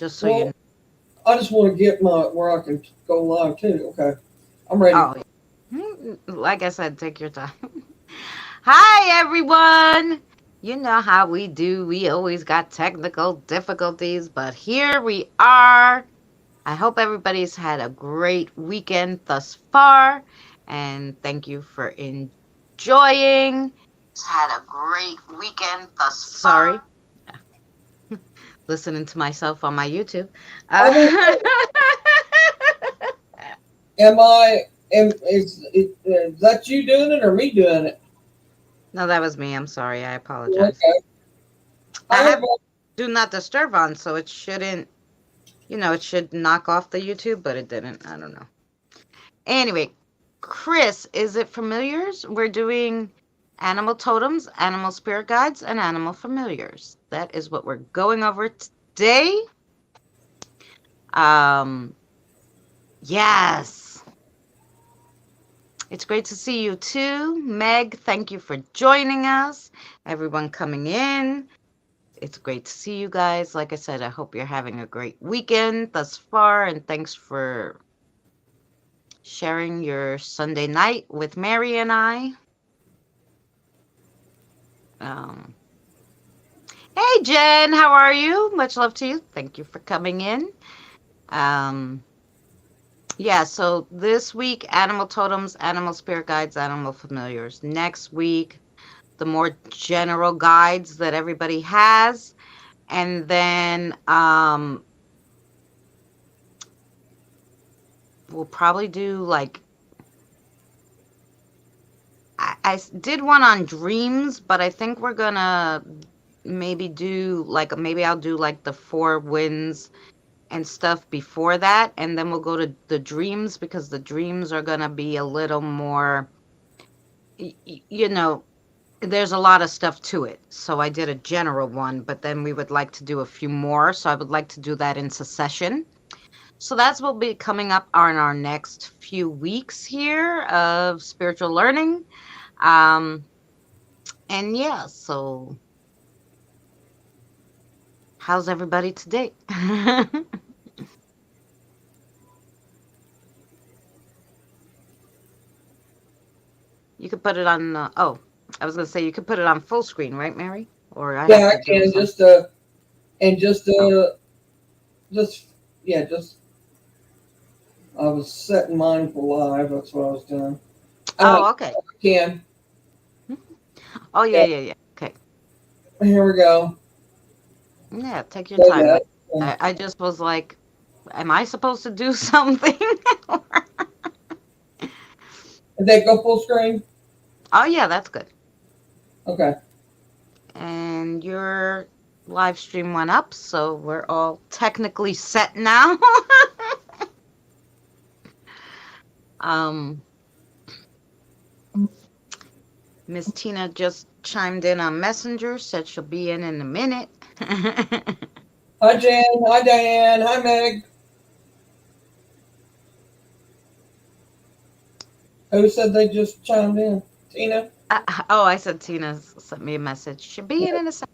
Just so you know. Well, I just want to get my where I can go live too. Okay, I'm ready. Oh, like I said, take your time. Hi, everyone. You know how we do. We always got technical difficulties, but here we are. I hope everybody's had a great weekend thus far, and thank you for enjoying. Had a great weekend thus far. Sorry, listening to myself on my YouTube. I Uh, want. Am I? Is that you doing it or me doing it? no, that was me. I'm sorry. I apologize. Okay. I Hi, have do not disturb on, so it shouldn't, it should knock off the YouTube, but it didn't. I don't know. Anyway, Chris, is it familiars? We're doing animal totems, animal spirit guides, and animal familiars. That is what we're going over today. Um, yes. It's great to see you too. Meg, thank you for joining us. Everyone coming in. It's great to see you guys. Like I said, I hope you're having a great weekend thus far, and thanks for sharing your Sunday night with Mary and I. Um, hey, Jen, how are you? Much love to you. Thank you for coming in. Um, yeah, so this week, animal totems, animal spirit guides, animal familiars. Next week, the more general guides that everybody has. And then we'll probably do like did one on dreams, but I think we're gonna maybe do like maybe I'll do like the four winds and stuff before that, and then we'll go to the dreams because the dreams are gonna be a little more, you know, there's a lot of stuff to it. So I did a general one, but then we would like to do a few more. So I would like to do that in succession. So that's what will be coming up on our next few weeks here of spiritual learning. Um, and yeah, so how's everybody today? You could put it on, I was going to say you could put it on full screen, right, Mary? Or I have yeah, I to do can some. just and Oh, just yeah, just I was setting mine for live. That's what I was doing. oh, okay. I can. Oh, yeah, Yeah, yeah, yeah. Okay. here we go. Yeah, take your Say time. that. Like, I just was like, am I supposed to do something? Did that go full screen? Oh, yeah, that's good. Okay. And your live stream went up, so we're all technically set now. um, Miss Tina just chimed in on Messenger, said she'll be in a minute. Hi Jan. Hi Diane. Hi Meg. Who said they just chimed in? Tina. Oh, I said Tina sent me a message. Should be in a second.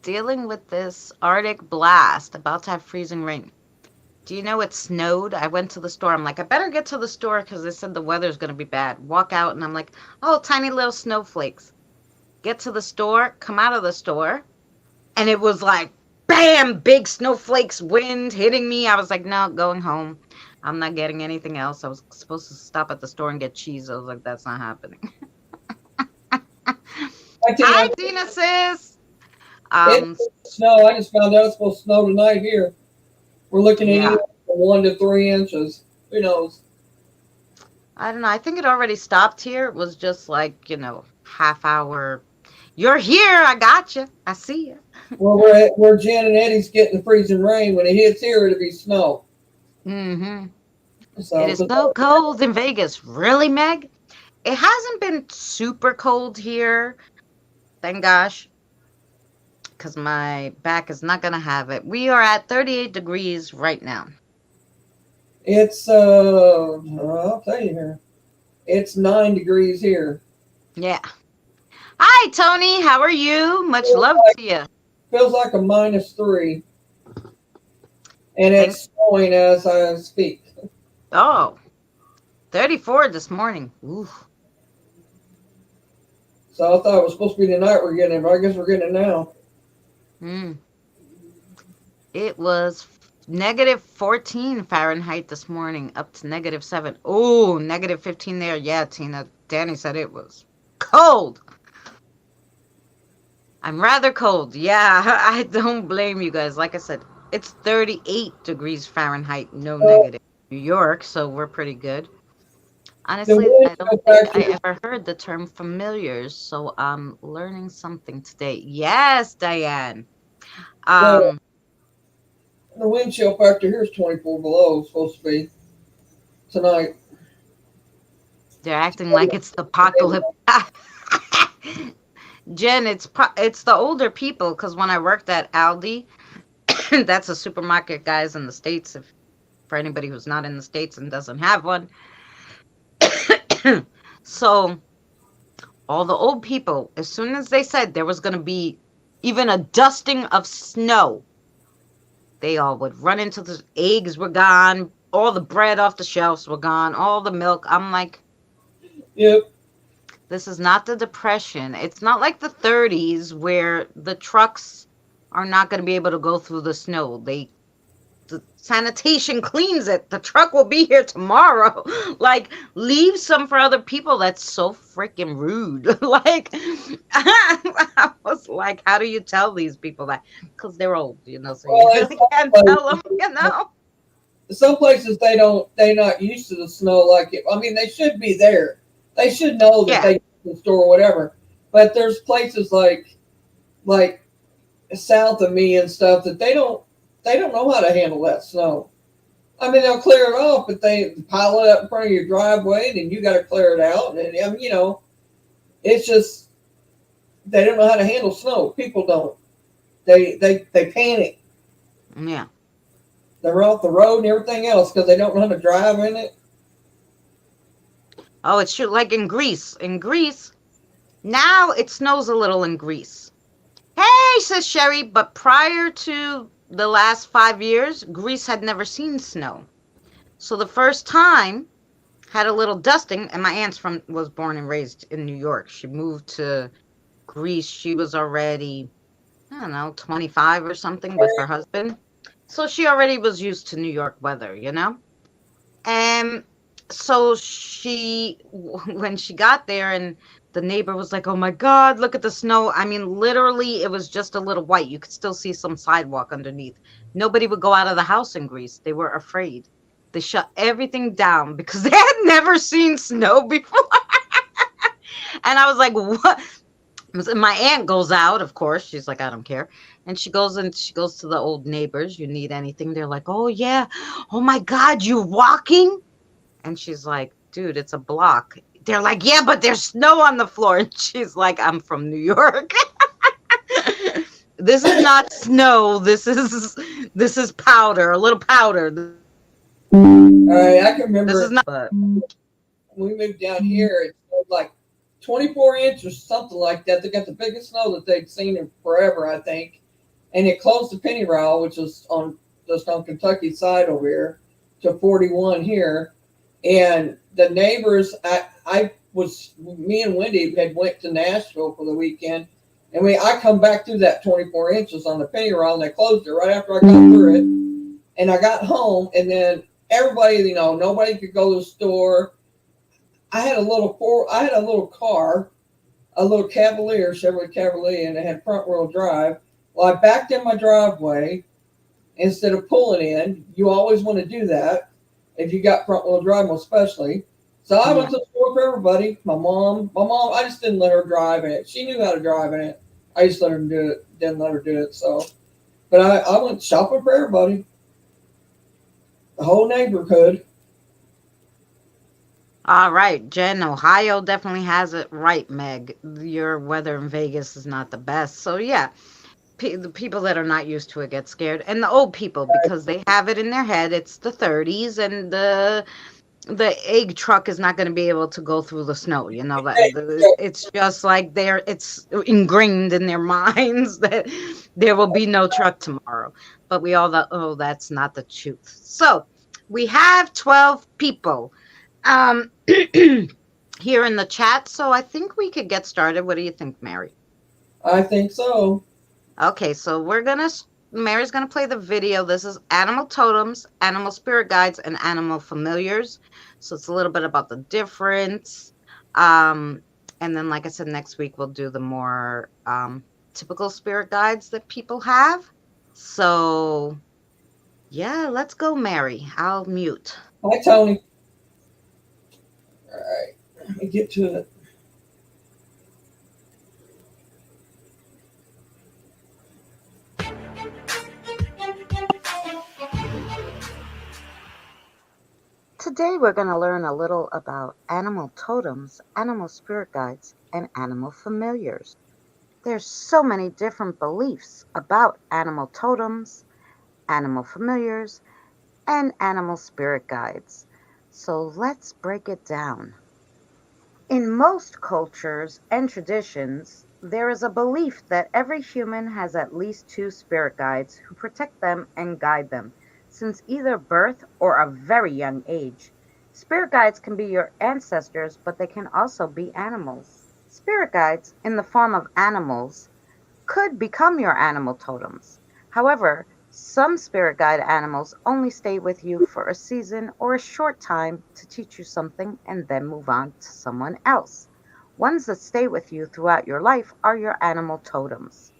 Dealing with this Arctic blast, about to have freezing rain. Do you know it snowed? I went to the store. I'm like, I better get to the store because they said the weather's going to be bad. Walk out, and I'm like, oh, tiny little snowflakes. Get to the store, come out of the store, and it was like, bam, big snowflakes, wind hitting me. I was like, no, going home. I'm not getting anything else. I was supposed to stop at the store and get cheese. I was like, that's not happening. Hi Hi, Tina. Tina, sis. It's Um, snow. I just found out it's supposed to snow tonight here. We're looking yeah, anywhere from 1 to 3 inches. Who knows? I don't know. I think it already stopped here. It was just like, half hour. You're here. I got you. I see you. Where Jan and Eddie's getting the freezing rain. When it hits here, it'll be snow. Mm-hmm. It So, is so cold in Vegas. Really, Meg? It hasn't been super cold here. Thank gosh, because my back is not going to have it. We are at 38 degrees right now. it's I'll tell you here. It's 9 degrees here. Yeah. Hi, Tony. How are you? Much Feels love like to you. feels like a -3. and Thank. it's snowing as I speak. Oh, 34 this morning. Ooh. So I thought it was supposed to be tonight we're getting it, but I guess we're getting it now. Mm. It was negative 14 Fahrenheit this morning, up to negative 7. Oh, negative 15 there. Yeah, Tina. Danny said it was cold. I'm rather cold. Yeah, I don't blame you guys. Like I said, it's 38 degrees Fahrenheit, no So negative. New York, so we're pretty good. the Honestly, wind I don't chill think I factor, ever heard the term familiars, so I'm learning something today. Yes, Diane. the Um, the wind chill factor here is 24 below. It's supposed to be tonight. they're acting like it's the apocalypse. Jen, it's the older people because when I worked at Aldi, that's a supermarket, guys, in the States. If for anybody who's not in the States and doesn't have one, so all the old people, as soon as they said there was going to be even a dusting of snow, they all would run into the eggs were gone, all the bread off the shelves were gone, all the milk. I'm like, Yep. this is not the depression. It's not like the 30s where the trucks are not going to be able to go through the snow. The sanitation cleans it. The truck will be here tomorrow. Like, leave some for other people. That's so freaking rude. Like, I was like, how do you tell these people that? Because they're old, so you Well, really can't tell them, some places they're not used to the snow like it. I mean, they should be there. They should know that Yeah. they can store whatever. But there's places like south of me and stuff that they don't know how to handle that snow. I mean, they'll clear it off, but they pile it up in front of your driveway, and then you got to clear it out. And I mean, it's just they don't know how to handle snow. People don't. They panic. Yeah. They're off the road and everything else because they don't know how to drive in it. Oh, it's true. Like in Greece. In Greece, now it snows a little in Greece. Hey, says Sherry, but prior to the last 5 years, Greece had never seen snow. So the first time had a little dusting, and my aunt's from was born and raised in New York. She moved to Greece. She was already, I don't know, 25 or something with her husband. So she already was used to New York weather. And so when she got there and the neighbor was like, "Oh my God, look at the snow." I mean, literally, it was just a little white. You could still see some sidewalk underneath. Nobody would go out of the house in Greece. They were afraid. They shut everything down because they had never seen snow before. And I was like, "What?" My aunt goes out, of course. She's like, I don't care. And she goes to the old neighbors. You need anything? They're like, oh, yeah. Oh, my God, you're walking? And she's like, dude, it's a block. They're like, yeah, but there's snow on the floor. And she's like, I'm from New York. This is not snow. This is powder, a little powder. This is not All right, I can but remember when we moved down here. It was like 24 inches, something like that. They got the biggest snow that they'd seen in forever, I think. And it closed the penny row, which is on just on Kentucky side over here, to 41 here. And the neighbors, me and Wendy had went to Nashville for the weekend, and I come back through that 24 inches on the penny row, and they closed it right after I got through it. And I got home, and then everybody, nobody could go to the store. I had a little car, a little Cavalier, Chevrolet Cavalier, and it had front wheel drive. Well, I backed in my driveway instead of pulling in. You always want to do that if you got front wheel drive, especially. So I went yeah. to the store for everybody. My mom, I just didn't let her drive in it. She knew how to drive in it. I just let her do it, didn't let her do it. So, but I went shopping for everybody, the whole neighborhood. All right, Jen, Ohio definitely has it right, Meg. Your weather in Vegas is not the best. So, yeah, the people that are not used to it get scared. And the old people, because they have it in their head, it's the 30s and the the egg truck is not going to be able to go through the snow. It's just like it's ingrained in their minds that there will be no truck tomorrow. But we all thought, oh, that's not the truth. So we have 12 people um here in the chat, so I think we could get started. What do you think, Mary? I think so. Okay, so Mary's gonna play the video. This is animal totems, animal spirit guides, and animal familiars. So it's a little bit about the difference. Um, and then, like I said, next week we'll do the more typical spirit guides that people have. So yeah, let's go, Mary. I'll mute. Hi, Tony. All right, let me get to it. Today we're going to learn a little about animal totems, animal spirit guides, and animal familiars. There's so many different beliefs about animal totems, animal familiars, and animal spirit guides. So let's break it down. In most cultures and traditions, there is a belief that every human has at least two spirit guides who protect them and guide them since either birth or a very young age. Spirit guides can be your ancestors, but they can also be animals. Spirit guides, in the form of animals, could become your animal totems. However, some spirit guide animals only stay with you for a season or a short time to teach you something and then move on to someone else. Ones that stay with you throughout your life are your animal totems.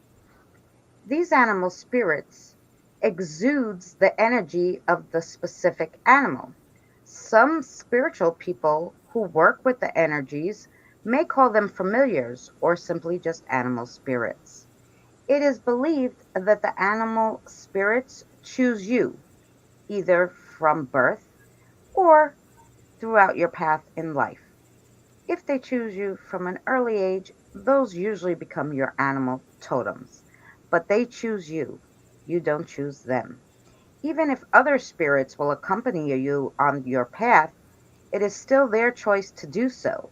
These animal spirits exudes the energy of the specific animal. Some spiritual people who work with the energies may call them familiars or simply just animal spirits. It is believed that the animal spirits choose you, either from birth or throughout your path in life. If they choose you from an early age, those usually become your animal totems. But they choose you, you don't choose them. Even if other spirits will accompany you on your path, it is still their choice to do so.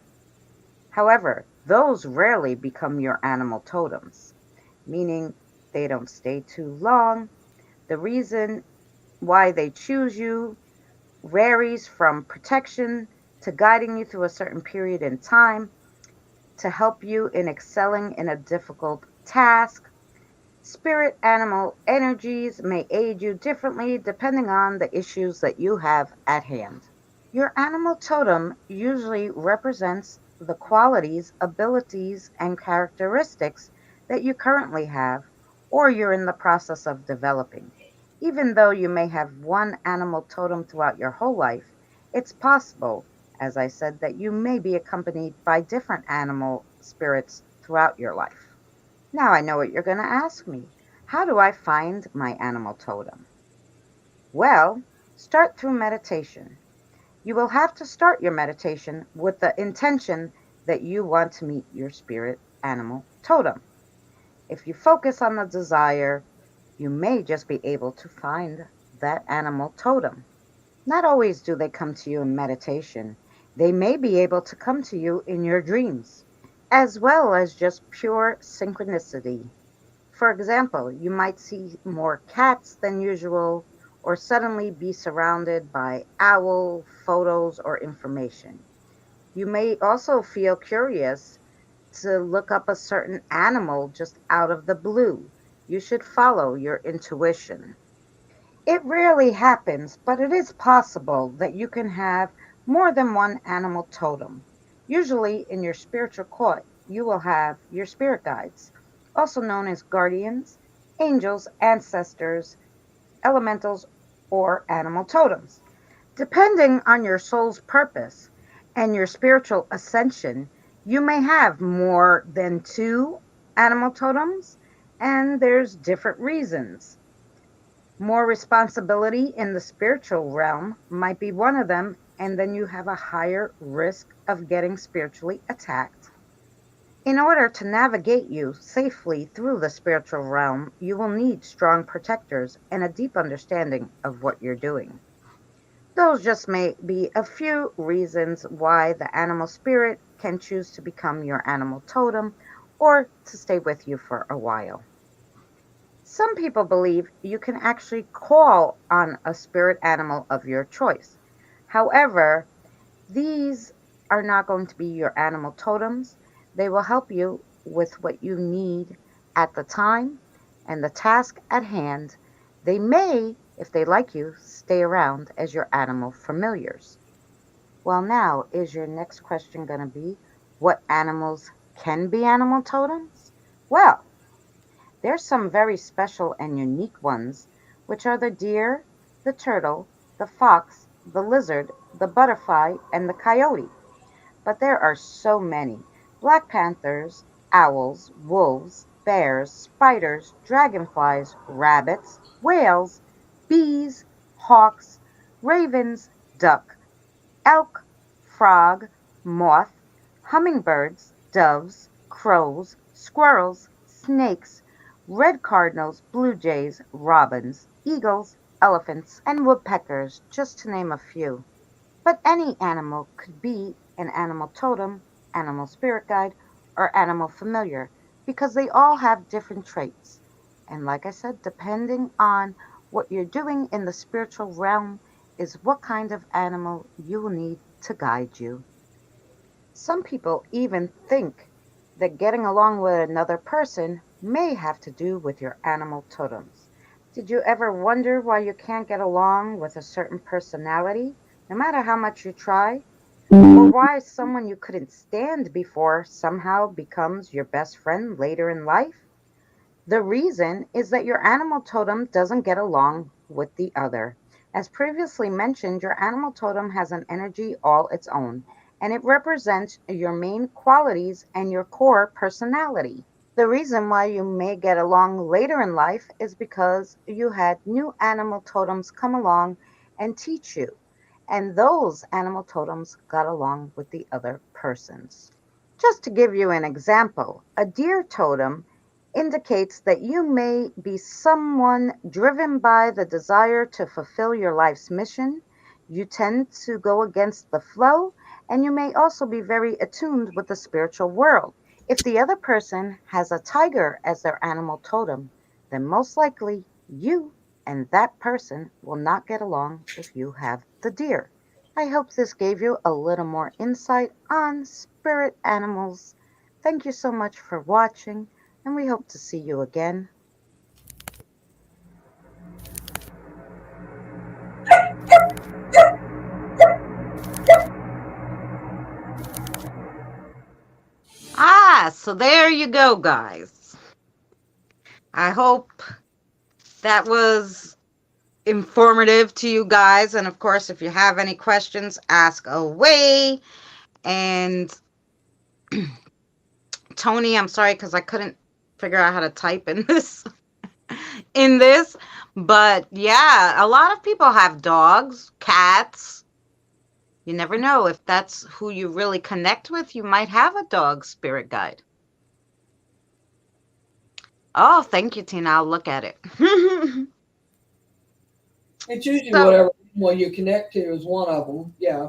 However, those rarely become your animal totems, meaning they don't stay too long. The reason why they choose you varies from protection to guiding you through a certain period in time to help you in excelling in a difficult task. Spirit animal energies may aid you differently depending on the issues that you have at hand. Your animal totem usually represents the qualities, abilities, and characteristics that you currently have or you're in the process of developing. Even though you may have one animal totem throughout your whole life, it's possible, as I said, that you may be accompanied by different animal spirits throughout your life. Now I know what you're going to ask me. How do I find my animal totem? Well, start through meditation. You will have to start your meditation with the intention that you want to meet your spirit animal totem. If you focus on the desire, you may just be able to find that animal totem. Not always do they come to you in meditation. They may be able to come to you in your dreams, as well as just pure synchronicity. For example, you might see more cats than usual, or suddenly be surrounded by owl photos or information. You may also feel curious to look up a certain animal just out of the blue. You should follow your intuition. It rarely happens, but it is possible that you can have more than one animal totem. Usually, in your spiritual court, you will have your spirit guides, also known as guardians, angels, ancestors, elementals, or animal totems. Depending on your soul's purpose and your spiritual ascension, you may have more than two animal totems, and there's different reasons. More responsibility in the spiritual realm might be one of them, and then you have a higher risk of getting spiritually attacked. In order to navigate you safely through the spiritual realm, you will need strong protectors and a deep understanding of what you're doing. Those just may be a few reasons why the animal spirit can choose to become your animal totem or to stay with you for a while. Some people believe you can actually call on a spirit animal of your choice. However, these are not going to be your animal totems. They will help you with what you need at the time and the task at hand. They may, if they like you, stay around as your animal familiars. Well, now, is your next question going to be what animals can be animal totems? Well, there's some very special and unique ones, which are the deer, the turtle, the fox, the lizard, the butterfly, and the coyote. But there are so many: black panthers, owls, wolves, bears, spiders, dragonflies, rabbits, whales, bees, hawks, ravens, duck, elk, frog, moth, hummingbirds, doves, crows, squirrels, snakes, red cardinals, blue jays, robins, eagles, elephants, and woodpeckers, just to name a few. But any animal could be an animal totem, animal spirit guide, or animal familiar because they all have different traits. And like I said, depending on what you're doing in the spiritual realm, is what kind of animal you will need to guide you. Some people even think that getting along with another person may have to do with your animal totems. Did you ever wonder why you can't get along with a certain personality, no matter how much you try? Or why someone you couldn't stand before somehow becomes your best friend later in life? The reason is that your animal totem doesn't get along with the other. As previously mentioned, your animal totem has an energy all its own, and it represents your main qualities and your core personality. The reason why you may get along later in life is because you had new animal totems come along and teach you, and those animal totems got along with the other persons. Just to give you an example, a deer totem indicates that you may be someone driven by the desire to fulfill your life's mission. You tend to go against the flow, and you may also be very attuned with the spiritual world. If the other person has a tiger as their animal totem, then most likely you and that person will not get along if you have the deer. I hope this gave you a little more insight on spirit animals. Thank you so much for watching, and we hope to see you again. So there you go, guys. I hope that was informative to you guys. And of course, if you have any questions, ask away. And Tony, I'm sorry because I couldn't figure out how to type in this. But yeah, a lot of people have dogs, cats. You never know if that's who you really connect with. You might have a dog spirit guide. Oh, thank you, Tina. I'll look at it. It's usually So, whatever animal you connect to is one of them. Yeah,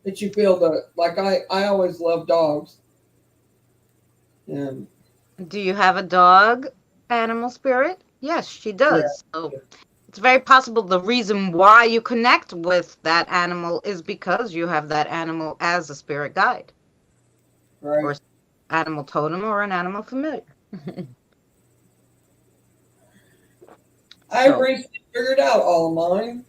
that you feel the like. I always love dogs, and do you have a dog animal spirit? Yes, she yeah, does. So, it's very possible the reason why you connect with that animal is because you have that animal as a spirit guide or right. animal totem or an animal familiar. I So, recently figured out all of mine.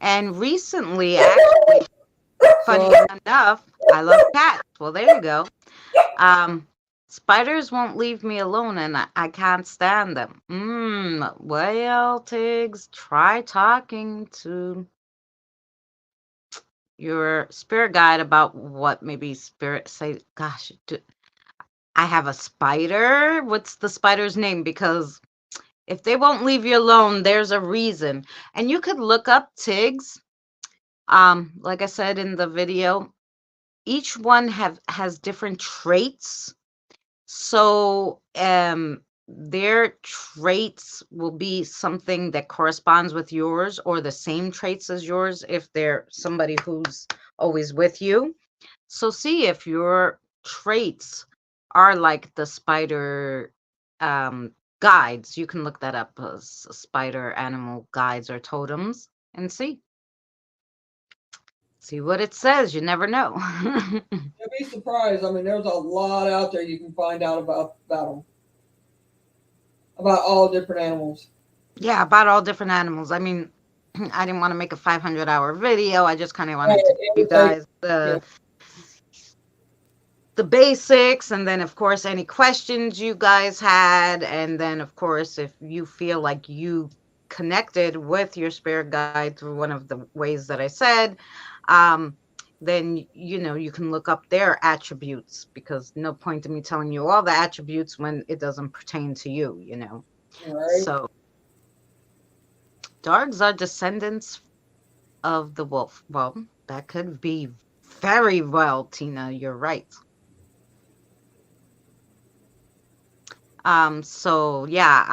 and recently, actually, funny So enough, I love cats. Well, there you go. Um, Spiders won't leave me alone, and I can't stand them. Well, Tiggs, try talking to your spirit guide about what maybe spirit say. Gosh, I have a spider. What's the spider's name? Because if they won't leave you alone, there's a reason. And you could look up Tiggs. Like I said in the video, each one have has different traits. So, their traits will be something that corresponds with yours or the same traits as yours if they're somebody who's always with you. So see if your traits are like the spider guides. You can look that up as spider animal guides or totems and see what it says. You never know. You'd be surprised. I mean, there's a lot out there you can find out about them, about all different animals. Yeah, about all different animals. I mean, I didn't want to make a 500-hour video. I just kind of Right, wanted to give you it would take, guys yeah, the basics, and then of course any questions you guys had, and then of course if you feel like you connected with your spirit guide through one of the ways that I said, um then you can look up their attributes, because no point in me telling you all the attributes when it doesn't pertain to you. right. So dogs are descendants of the wolf. Well, that could be very well, Tina, you're right. So yeah,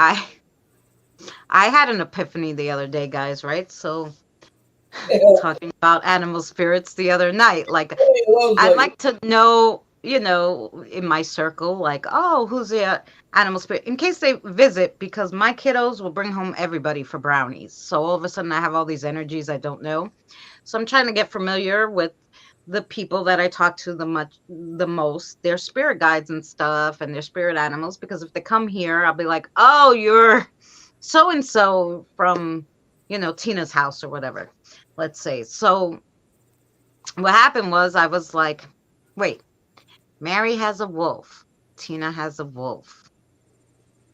I had an epiphany the other day, guys, right? So Yeah, talking about animal spirits the other night, like it was I'd like, like to know, in my circle, like, oh, who's the animal spirit? In case they visit, because my kiddos will bring home everybody for brownies. So all of a sudden I have all these energies I don't know. So I'm trying to get familiar with the people that I talk to the most, their spirit guides and stuff and their spirit animals, because if they come here, I'll be like, "Oh, you're so and so from, Tina's house or whatever." Let's say. So what happened was I was like, "Wait, Mary has a wolf. Tina has a wolf.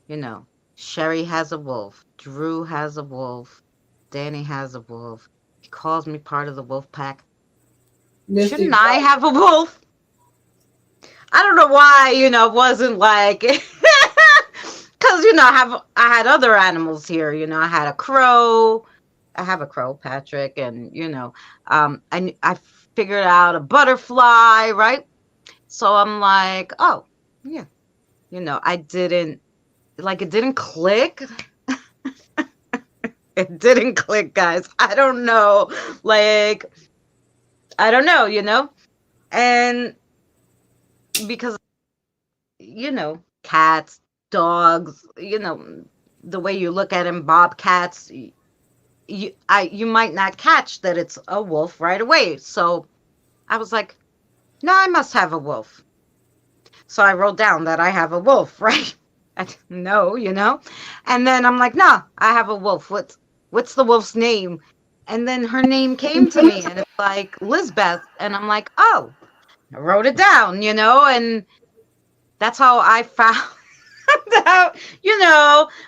You know, Sherry has a wolf. Drew has a wolf. Danny has a wolf. He calls me part of the wolf pack. Misty. Shouldn't I have a wolf?" I don't know why, it wasn't like because I had other animals here. I had a crow. I have a crow, Patrick, and I figured out a butterfly, right? So I'm like, oh yeah, I didn't like it didn't click. It didn't click, guys. I don't know, like I don't know, and because cats, dogs, the way you look at them, bobcats, you might not catch that it's a wolf right away. So I was like, no, I must have a wolf. So I wrote down that I have a wolf, right? I didn't know, and then I'm like, no, I have a wolf. What's the wolf's name? And then her name came to me, and it's like Lizbeth, and I'm like, oh, I wrote it down, and that's how I found out,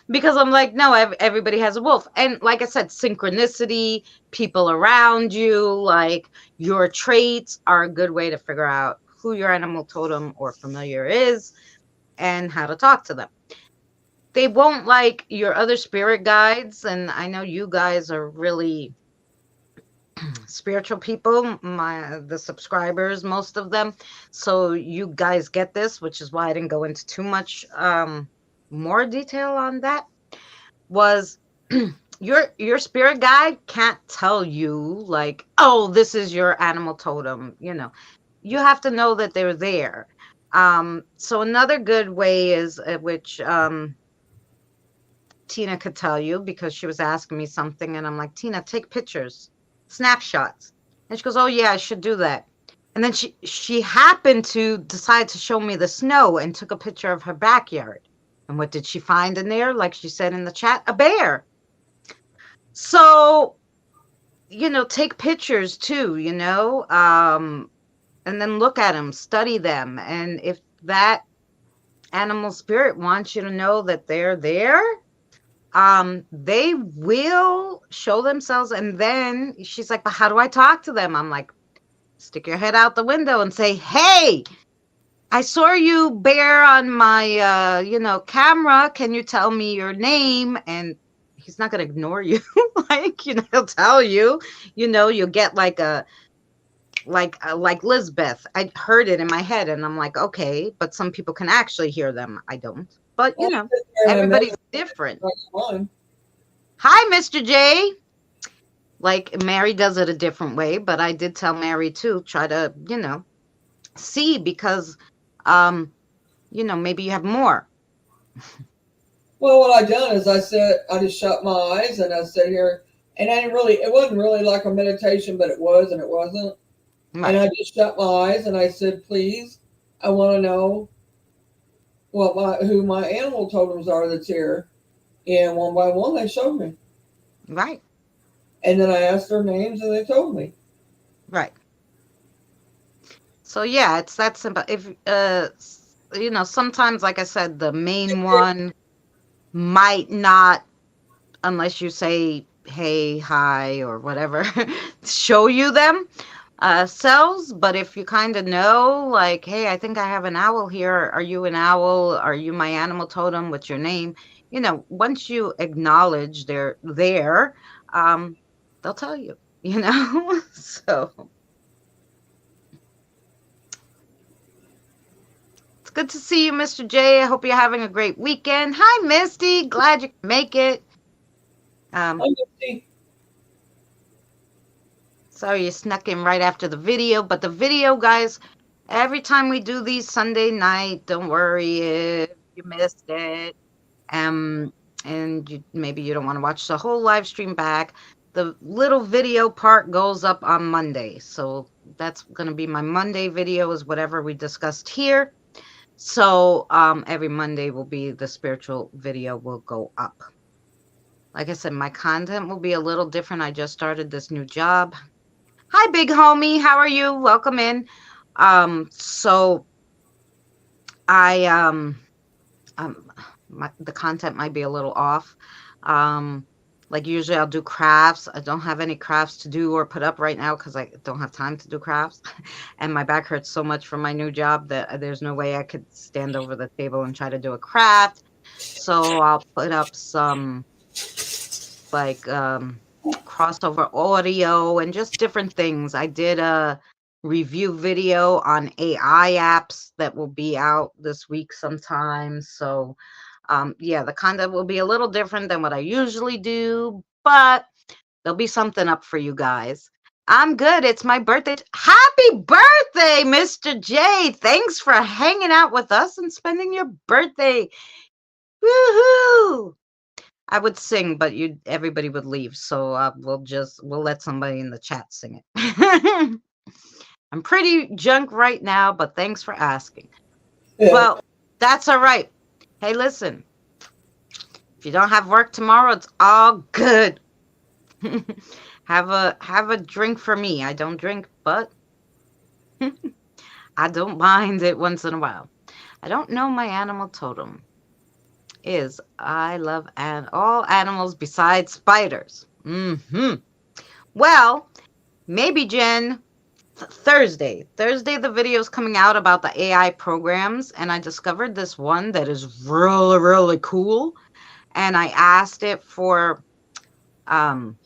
because I'm like, no, everybody has a wolf. And like I said, synchronicity, people around you, like your traits are a good way to figure out who your animal totem or familiar is and how to talk to them. They won't like your other spirit guides. And I know you guys are really spiritual people, the subscribers, most of them. So you guys get this, which is why I didn't go into too much more detail on that. Was your spirit guide can't tell you like, oh, this is your animal totem. You have to know that they're there. So another good way is which Tina could tell you, because she was asking me something and I'm like, Tina, take pictures, snapshots. And she goes, oh yeah, I should do that. And then she happened to decide to show me the snow and took a picture of her backyard. And what did she find in there? Like she said in the chat, a bear. So, take pictures too, and then look at them, study them. And if that animal spirit wants you to know that they're there, they will show themselves. And then she's like, but how do I talk to them? I'm like, stick your head out the window and say, hey, I saw you bear on my camera. Can you tell me your name? And he's not gonna ignore you. Like, he'll tell you, you'll get like like Lisbeth. I heard it in my head, and I'm like, okay, but some people can actually hear them. I don't. But Well, I sit there and everybody's another different. one. Hi, Mr. J. Like Mary does it a different way, but I did tell Mary too, try to, see because um, maybe you have more. Well, what I done is I said I just shut my eyes and I sat here, and I didn't really. It wasn't really like a meditation, but it was and it wasn't. And Right, I just shut my eyes and I said, please, I want to know what my who my animal totems are that's here. And one by one, they showed me. right, And then I asked their names and they told me. right. So yeah, it's that simple. If sometimes like I said, the main one might not, unless you say hey, hi, or whatever, show you them cells. But if you kind of know, like, hey, I think I have an owl here. Are you an owl? Are you my animal totem? What's your name? Once you acknowledge they're there, um, they'll tell you, So it's good to see you, Mr. J. I hope you're having a great weekend. Hi, Misty. Glad you can make it. Um, I'm just see. Sorry you snuck in right after the video, but the video, guys, every time we do these Sunday night, don't worry if you missed it. Um, and maybe you don't want to watch the whole live stream back. The little video part goes up on Monday. So that's going to be my Monday video, is whatever we discussed here. So every Monday will be the spiritual video will go up. Like I said, my content will be a little different. I just started this new job. Hi, big homie. How are you? Welcome in. So I um the content might be a little off. Um, like usually I'll do crafts. I don't have any crafts to do or put up right now because I don't have time to do crafts. And my back hurts so much from my new job that there's no way I could stand over the table and try to do a craft. So I'll put up some like crossover audio and just different things. I did a review video on AI apps that will be out this week sometime. So yeah, the content will be a little different than what I usually do, but there'll be something up for you guys. I'm good. It's my birthday. Happy birthday, Mr. J. Thanks for hanging out with us and spending your birthday. Woohoo! I would sing, but everybody would leave. So we'll let somebody in the chat sing it. I'm pretty junk right now, but thanks for asking. Yeah. Well, that's all right. Hey, listen, if you don't have work tomorrow, it's all good. Have a drink for me. I don't drink, but I don't mind it once in a while. I don't know my animal totem is. I love all animals besides spiders. Well, maybe Jen, Thursday the video is coming out about the AI programs, and I discovered this one that is really, really cool. And I asked it for um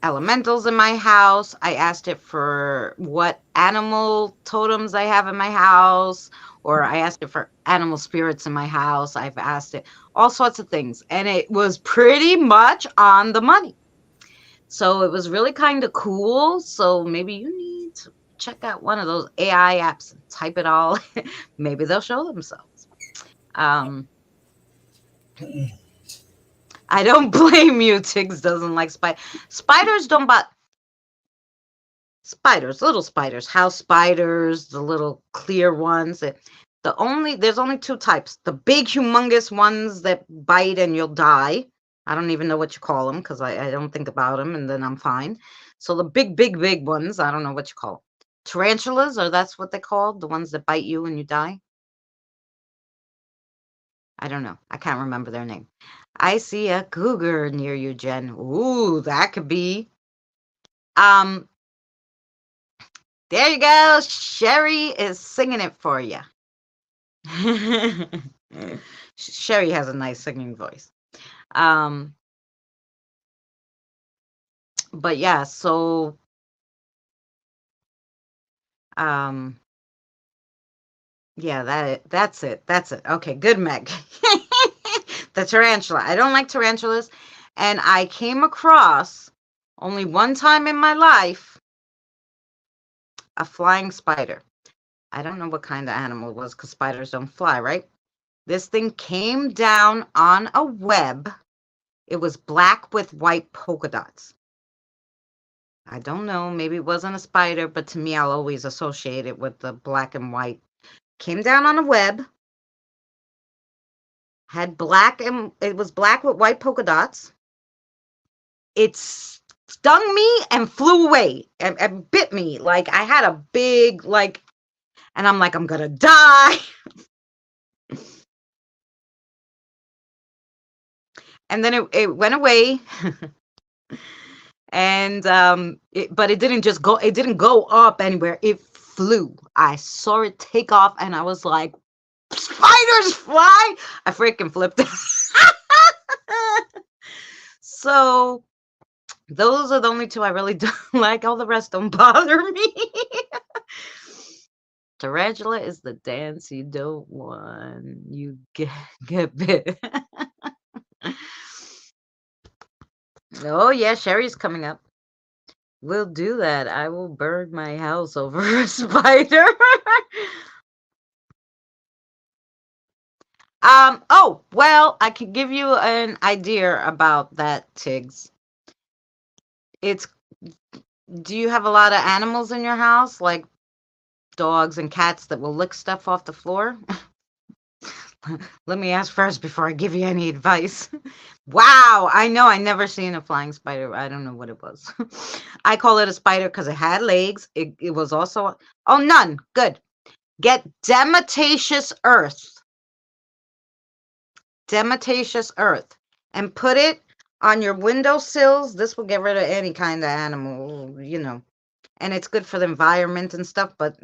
elementals in my house. I asked it for what animal totems I have in my house, or I asked it for animal spirits in my house. I've asked it all sorts of things, and it was pretty much on the money. So it was really kind of cool. So maybe you need to check out one of those AI apps and type it all. Maybe they'll show themselves. Um, I don't blame you. Tiggs doesn't like spiders. Don't bite spiders, little spiders, house spiders, the little clear ones. There's only two types: the big, humongous ones that bite and you'll die. I don't even know what you call them because I don't think about them, and then I'm fine. So the big, big, big ones, I don't know what you call 'em. Tarantulas, or that's what they call the ones that bite you and you die. I don't know. I can't remember their name. I see a cougar near you, Jen. Ooh, that could be. Um, there you go. Sherry is singing it for you. Sherry has a nice singing voice. Um, but yeah, so Um, yeah, that's it. That's it. Okay, good, Meg. The tarantula. I don't like tarantulas, and I came across only one time in my life a flying spider. I don't know what kind of animal it was because spiders don't fly, right? This thing came down on a web. It was black with white polka dots. I don't know. Maybe it wasn't a spider, but to me, I'll always associate it with the black and white. Came down on a web, had black and it was black with white polka dots. It stung me and flew away and bit me. Like I had a big, like, and I'm like, I'm gonna die. And then it went away. And but it didn't just go, it didn't go up anywhere. It flew. I saw it take off and I was like, spiders fly. I freaking flipped it. So those are the only two I really don't like. All the rest don't bother me. Tarantula is the dance you don't want. You get bit. Oh yeah, Sherry's coming up. We'll do that. I will burn my house over a spider. Oh, well, I can give you an idea about that, Tiggs. It's Do you have a lot of animals in your house, like dogs and cats that will lick stuff off the floor? Let me ask first before I give you any advice. Wow, I know I never seen a flying spider. I don't know what it was. I call it a spider because it had legs. It was also, oh, none. Good. Get Demataceous earth. Demataceous earth. And put it on your windowsills. This will get rid of any kind of animal, and it's good for the environment and stuff. But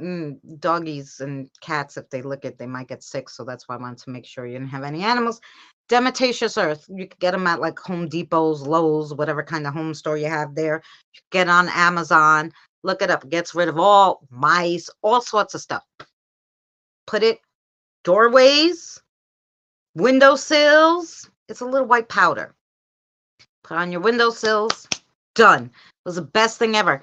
doggies and cats, if they lick it, they might get sick. So that's why I wanted to make sure you didn't have any animals. Demataceous earth. You could get them at like Home Depots, Lowe's, whatever kind of home store you have there. You get on Amazon. Look it up. It gets rid of all mice, all sorts of stuff. Put it doorways, windowsills. It's a little white powder. Put on your windowsills. Done. It was the best thing ever.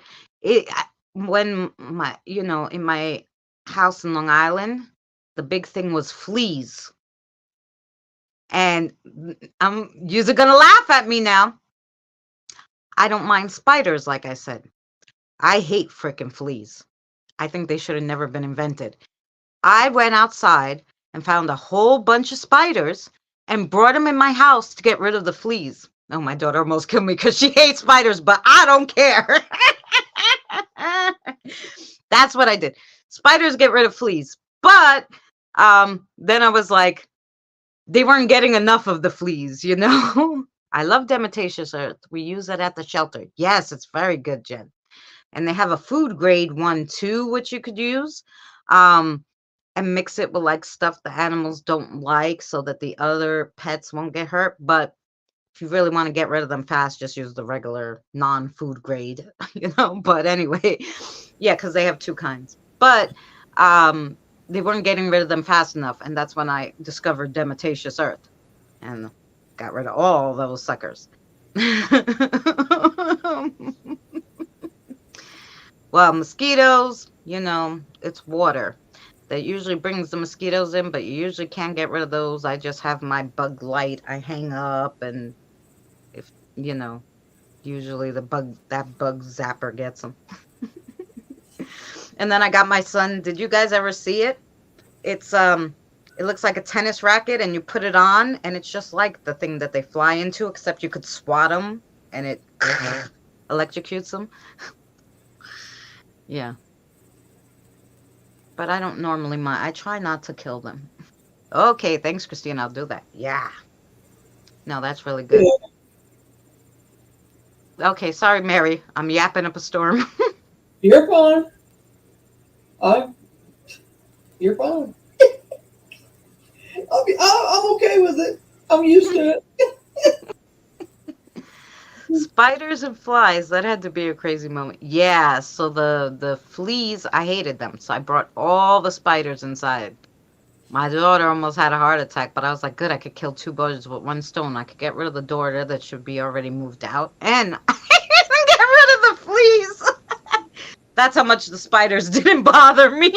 When in my house in Long Island, the big thing was fleas. And you're gonna laugh at me now. I don't mind spiders, like I said. I hate frickin' fleas. I think they should have never been invented. I went outside and found a whole bunch of spiders and brought them in my house to get rid of the fleas. Oh, my daughter almost killed me because she hates spiders, but I don't care. That's what I did. Spiders get rid of fleas. But then I was like, they weren't getting enough of the fleas, I love Demataceous earth. We use it at the shelter. Yes, it's very good, Jen. And they have a food grade one too, which you could use. And mix it with like stuff the animals don't like so that the other pets won't get hurt. But if you really want to get rid of them fast, just use the regular non-food grade, But anyway, yeah, because they have two kinds. But they weren't getting rid of them fast enough. And that's when I discovered Demataceous earth and got rid of all those suckers. Well, mosquitoes, it's water that usually brings the mosquitoes in, but you usually can't get rid of those. I just have my bug light I hang up, and if usually that bug zapper gets them. And then I got my son. Did you guys ever see it? It's it looks like a tennis racket, and you put it on, and it's just like the thing that they fly into, except you could swat them, and it electrocutes them. Yeah. But I don't normally mind. I try not to kill them. Okay, thanks, Christine. I'll do that. Yeah. No, that's really good. Okay, sorry, Mary. I'm yapping up a storm. You're fine. You're fine. I'm okay with it. I'm used to it. Spiders and flies, that had to be a crazy moment. Yeah, so the fleas, I hated them. So I brought all the spiders inside. My daughter almost had a heart attack, but I was like, good, I could kill two birds with one stone. I could get rid of the daughter that should be already moved out, and I can get rid of the fleas. That's how much the spiders didn't bother me.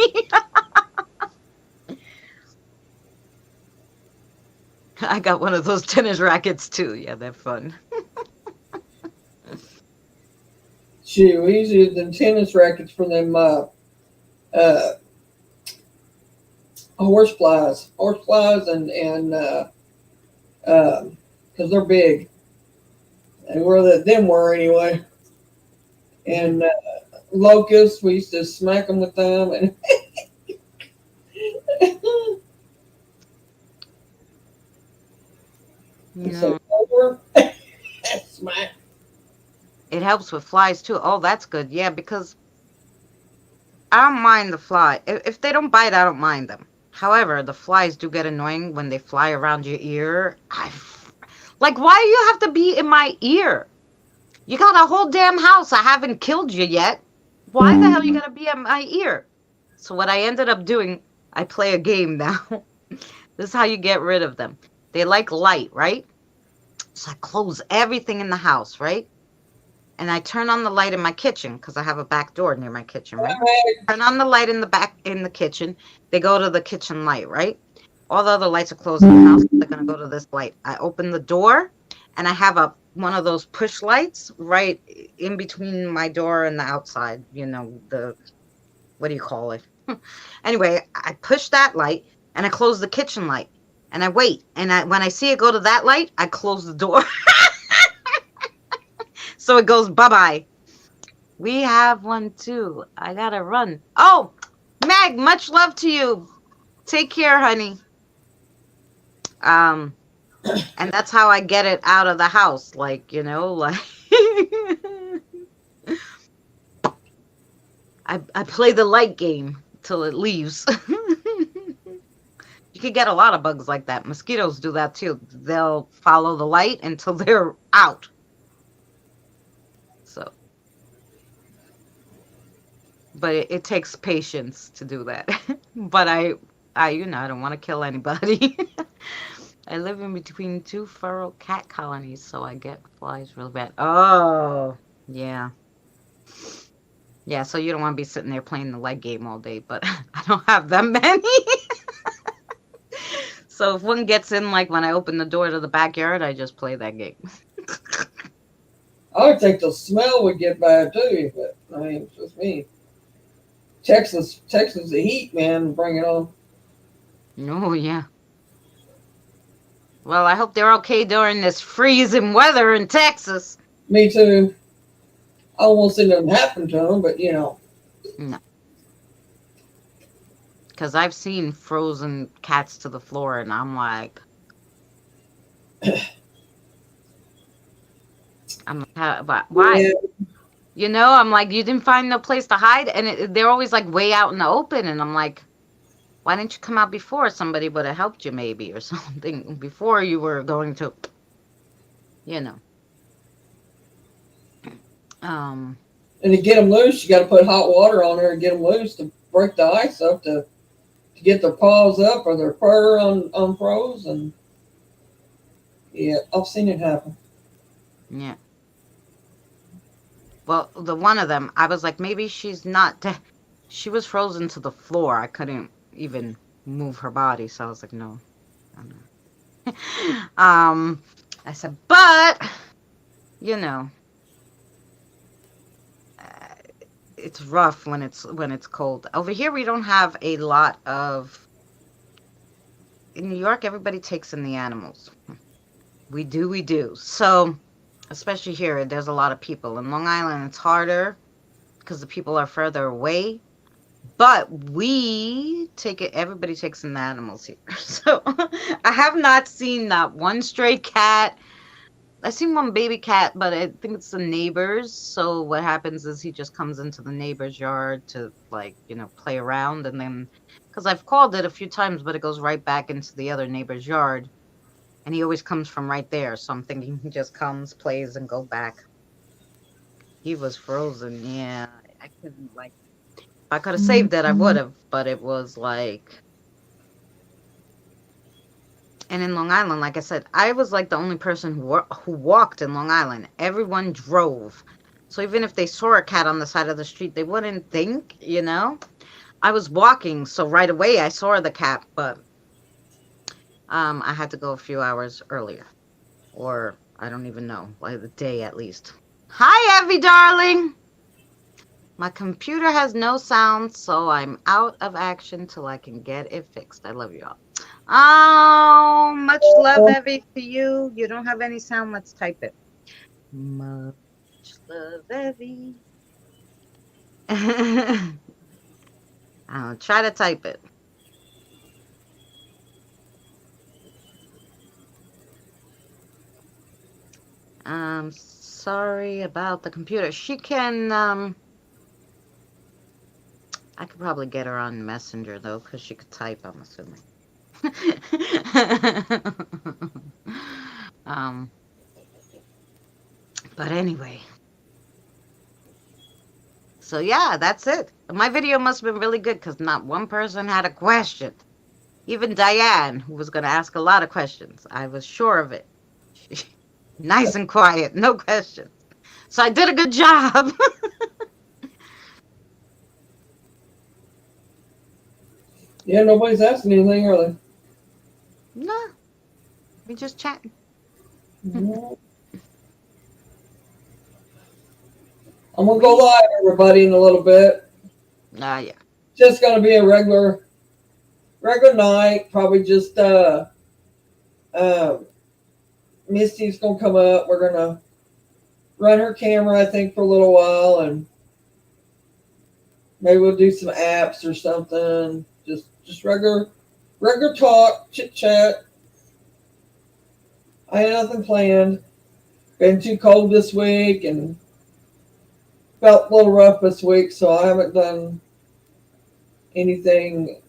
I got one of those tennis rackets too. Yeah, they're fun. Shoot, we used them tennis rackets for them uh, horse flies, and because they're big, and where that them were anyway. And locusts, we used to smack them with them, and You say know, over, smack. it helps with flies too. Oh, that's good. Yeah, because I don't mind the fly. If they don't bite, I don't mind them. However, the flies do get annoying when they fly around your ear. Like, why do you have to be in my ear? You got a whole damn house. I haven't killed you yet. Why the hell you gotta be in my ear? So what I ended up doing, I play a game now. This is how you get rid of them. They like light, right? So I close everything in the house, right? And I turn on the light in my kitchen because I have a back door near my kitchen, right? Turn on the light in the back in the kitchen. They go to the kitchen light, right? All the other lights are closed in the house. They're gonna go to this light. I open the door, and I have a one of those push lights right in between my door and the outside. You know, the what do you call it? Anyway, I push that light and I close the kitchen light, and I wait. And when I see it go to that light, I close the door so it goes bye bye. We have one too. I gotta run. Oh, Meg, much love to you. Take care, honey. Um, and that's how I get it out of the house. Like, like I play the light game till it leaves. You could get a lot of bugs like that. Mosquitoes do that too. They'll follow the light until they're out. So, but it takes patience to do that. But I don't want to kill anybody. I live in between two feral cat colonies, so I get flies real bad. Oh, yeah. Yeah, so you don't want to be sitting there playing the leg game all day, but I don't have that many. So if one gets in, like when I open the door to the backyard, I just play that game. I would think the smell would get bad too, but I mean, it's just me. Texas, the heat, man, bring it on. Oh, yeah. Well, I hope they're okay during this freezing weather in Texas. Me too. I don't want to see nothing happen to them, but No, because I've seen frozen cats to the floor, and I'm like, but why? yeah, I'm like, you didn't find no place to hide, and they're always like way out in the open, and I'm like, why didn't you come out before? Somebody would have helped you maybe or something before you were going to, you know. Um, and to get them loose, you got to put hot water on there and get them loose to break the ice up to get their paws up or their fur on froze. And yeah, I've seen it happen. yeah. Well, the one of them, I was like, maybe she's not. She was frozen to the floor. I couldn't even move her body, so I was like, no. I'm not. I said, but you know, uh, it's rough when it's cold. Over here, we don't have a lot of. In New York, everybody takes in the animals. We do. So, especially here, there's a lot of people. In Long Island, it's harder because the people are further away. But we take it, everybody takes in the animals here. So I have not seen that one stray cat. I've seen one baby cat, but I think it's the neighbors. So what happens is he just comes into the neighbor's yard to, like, play around. And then, because I've called it a few times, but it goes right back into the other neighbor's yard. And he always comes from right there. So I'm thinking he just comes, plays, and go back. He was frozen. Yeah, I couldn't like. If I could have saved it, I would have. But it was like, and in Long Island, like I said, I was like the only person who walked in Long Island. Everyone drove. So even if they saw a cat on the side of the street, they wouldn't think, you know. I was walking, so right away I saw the cat, but I had to go a few hours earlier, or I don't even know, like the day at least. Hi, Evie, darling. My computer has no sound, so I'm out of action till I can get it fixed. I love you all. Oh, much love, Oh, Evie, to you. You don't have any sound. Let's type it. Much love, Evie. I'll try to type it. Sorry about the computer. She can, I could probably get her on Messenger, though, because she could type, I'm assuming. um, but anyway. So yeah, that's it. My video must have been really good because not one person had a question. Even Diane, who was going to ask a lot of questions, I was sure of it. Nice and quiet, no questions. So I did a good job. yeah, nobody's asking anything, are they? No, we just chatting. No. I'm gonna go live, everybody, in a little bit. Yeah. Just gonna be a regular night. Probably just uh, Misty's gonna come up. We're gonna run her camera, I think, for a little while, and maybe we'll do some apps or something. Just regular talk, chit chat. I had nothing planned. Been too cold this week and felt a little rough this week, so I haven't done anything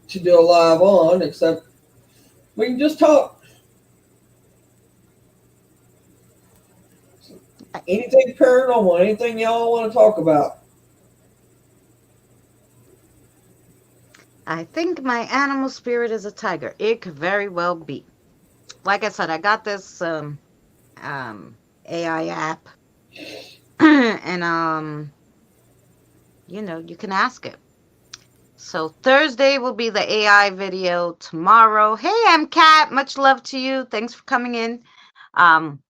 to do a live on except we can just talk. Anything paranormal, anything y'all want to talk about. I think my animal spirit is a tiger. It could very well be. Like I said, I got this AI app, and you can ask it. So Thursday will be the AI video. Tomorrow, hey, I'm Kat. Much love to you. Thanks for coming in. Um,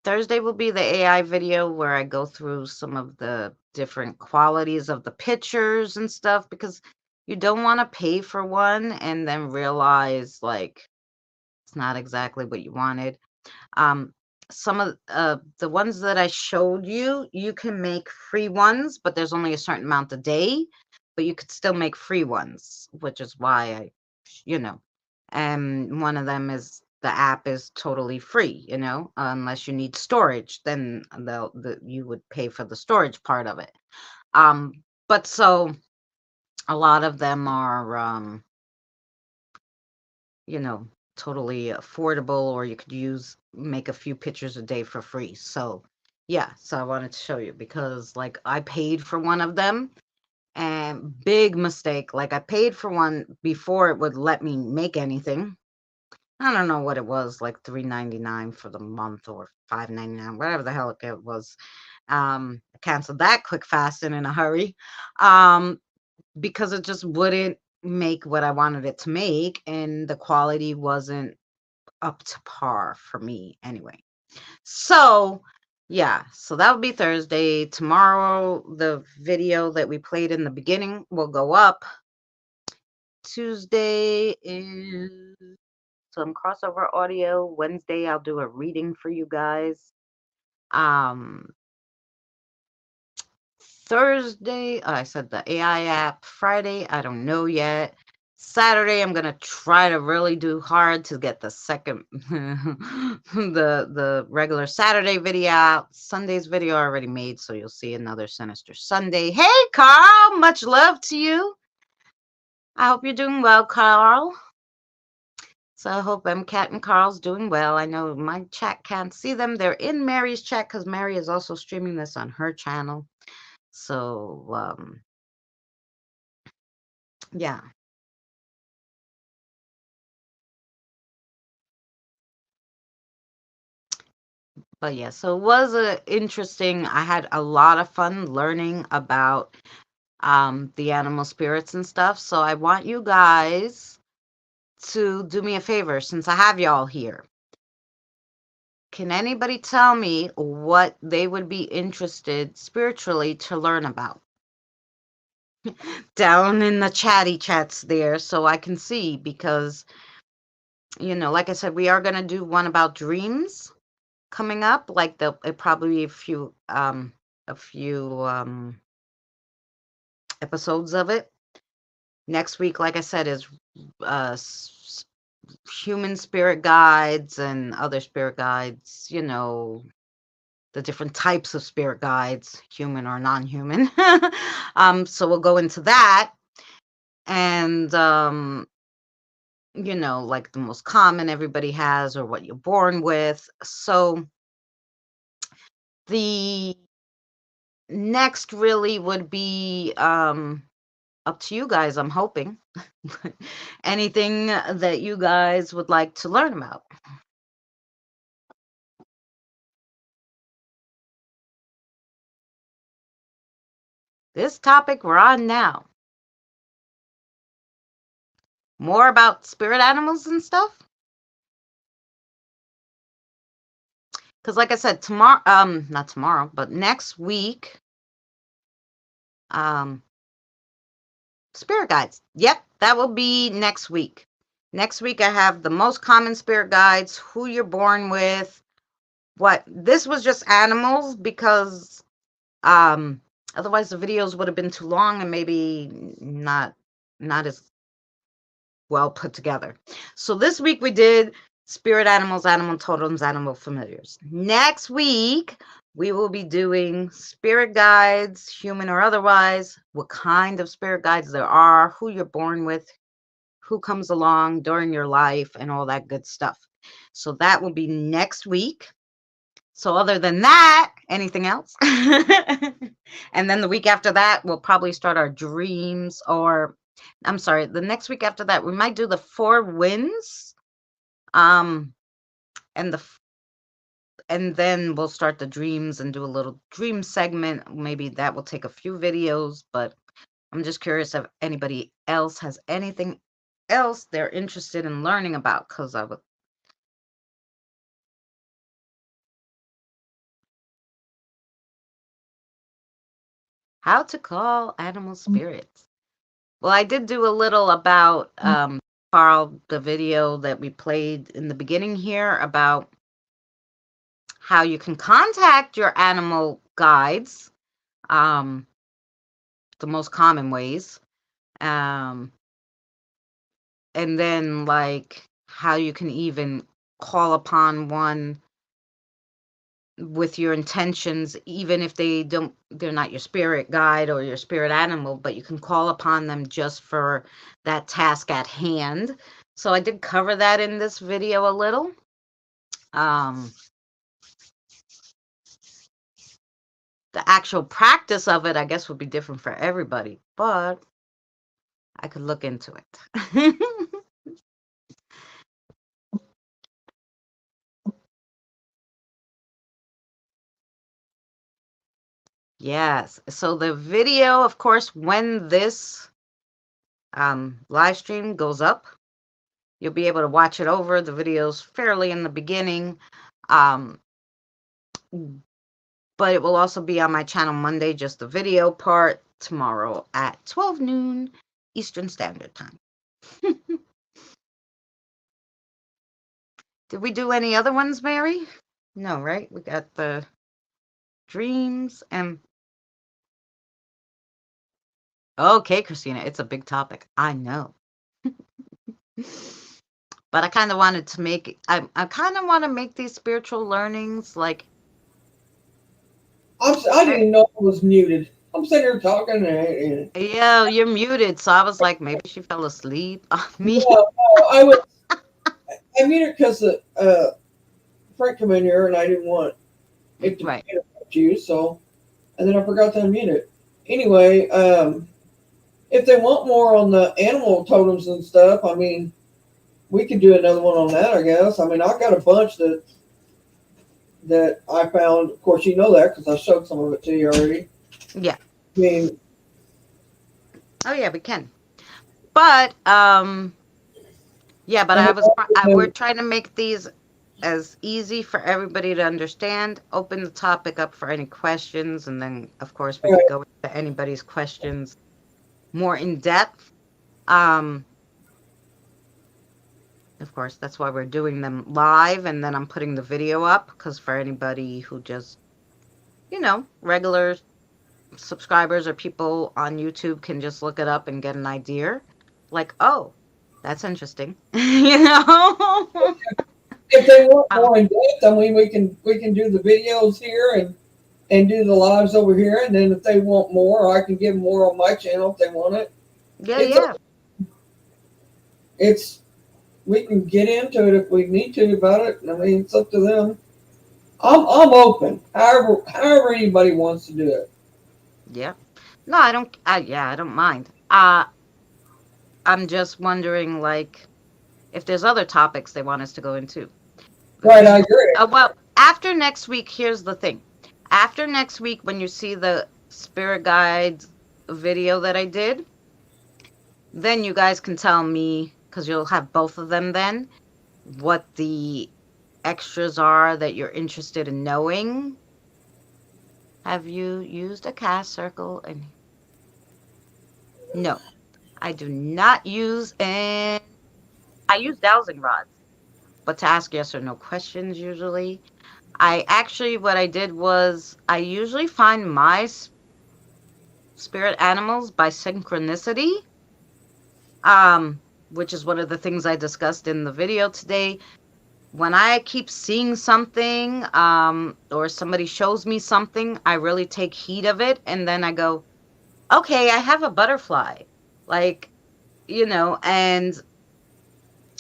Thursday will be the AI video where I go through some of the different qualities of the pictures and stuff because you don't want to pay for one and then realize like it's not exactly what you wanted. Um, some of the ones that I showed you, you can make free ones, but there's only a certain amount a day, but you could still make free ones, which is why you know, and one of them is the app is totally free, unless you need storage, then you would pay for the storage part of it. Um, but so a lot of them are, you know, totally affordable, or you could make a few pictures a day for free. So, yeah, so I wanted to show you because, like, I paid for one of them and big mistake. Like, I paid for one before it would let me make anything. I don't know what it was, like $3.99 for the month or $5.99, whatever the hell it was. I canceled that quick, fast, and in a hurry. Because it just wouldn't make what I wanted it to make, and the quality wasn't up to par for me anyway. So, yeah, so that would be Thursday. Tomorrow, the video that we played in the beginning will go up. Tuesday is some crossover audio. Wednesday, I'll do a reading for you guys. Um, Thursday, I said the AI app. Friday, I don't know yet. Saturday, I'm gonna try to really do hard to get the second the regular Saturday video out. Sunday's video already made, so you'll see another Sinister Sunday. Hey Carl, much love to you. I hope you're doing well, Carl. So I hope Cat and Carl's doing well. I know my chat can't see them. They're in Mary's chat because Mary is also streaming this on her channel. So yeah. But yeah, so it was a interesting. I had a lot of fun learning about the animal spirits and stuff. So I want you guys to do me a favor since I have y'all here. Can anybody tell me what they would be interested spiritually to learn about? Down in the chatty chats there so I can see because, like I said, we are going to do one about dreams coming up. Like it probably be a few episodes of it. Next week, like I said, is uh, human spirit guides and other spirit guides, the different types of spirit guides, human or non-human. So we'll go into that. And, like the most common everybody has or what you're born with. So the next really would be up to you guys, I'm hoping. Anything that you guys would like to learn about. This topic we're on now. More about spirit animals and stuff. Because like I said, tomorrow, not tomorrow, but next week, um, spirit guides. Yep, that will be next week. Next week, I have the most common spirit guides, who you're born with, what. This was just animals because otherwise the videos would have been too long and maybe not as well put together. So this week we did spirit animals, animal totems, animal familiars. Next week we will be doing spirit guides, human or otherwise, what kind of spirit guides there are, who you're born with, who comes along during your life, and all that good stuff. So that will be next week. So other than that, anything else? And then the week after that, we'll probably start our dreams, or I'm sorry, the next week after that, we might do the 4 winds. Um, and then we'll start the dreams and do a little dream segment. Maybe that will take a few videos, but I'm just curious if anybody else has anything else they're interested in learning about, because I would. How to call animal spirits. Well, I did do a little about Carl, the video that we played in the beginning here about how you can contact your animal guides, um, the most common ways, um, and then like how you can even call upon one with your intentions, even if they're not your spirit guide or your spirit animal, but you can call upon them just for that task at hand. So I did cover that in this video a little. um the actual practice of it, I guess, would be different for everybody, but I could look into it. Yes, so the video, of course, when this live stream goes up, you'll be able to watch it over. The video's fairly in the beginning. Um, but it will also be on my channel Monday, just the video part, tomorrow at 12 noon Eastern Standard Time. Did we do any other ones, Mary? No, right? We got the dreams and. Okay, Christina, it's a big topic. I know. But I kind of wanted to make I kind of want to make these spiritual learnings like. I didn't know I was muted. I'm sitting here talking and Yeah, you're muted. So I was like, maybe she fell asleep on me. no, no, I was. I muted because Frank come in here and I didn't want it to Right. interrupt you. So, and then I forgot to unmute it. Anyway, if they want more on the animal totems and stuff, I mean, we could do another one on that. I guess. I mean, I got a bunch that I found. Of course, you know that because I showed some of it to you already. Yeah. I mean, Oh yeah, we can. But yeah, but and we're trying to make these as easy for everybody to understand. Open the topic up for any questions, and then of course we could right, go into anybody's questions more in depth. Um, of course, that's why we're doing them live, and then I'm putting the video up because for anybody who just, regular subscribers or people on YouTube can just look it up and get an idea. Like, oh, that's interesting. if they want Um, more in depth, I mean, we can do the videos here and do the lives over here, and then if they want more, I can give more on my channel if they want it. yeah, It's yeah, it's we can get into it if we need to about it. I mean, it's up to them. I'm open. However anybody wants to do it. yeah. No, I don't. Yeah, I don't mind. I'm just wondering, like, if there's other topics they want us to go into. Right, I agree. Well, after next week, here's the thing. After next week, when you see the spirit guides video that I did, then you guys can tell me, because you'll have both of them then, what the extras are that you're interested in knowing. Have you used a cast circle? And no, I do not use and I use dowsing rods, but to ask yes or no questions usually. I actually, what I did was I usually find my spirit animals by synchronicity, which is one of the things I discussed in the video today. When I keep seeing something, or somebody shows me something, I really take heed of it, and then I go, okay, I have a butterfly. Like, and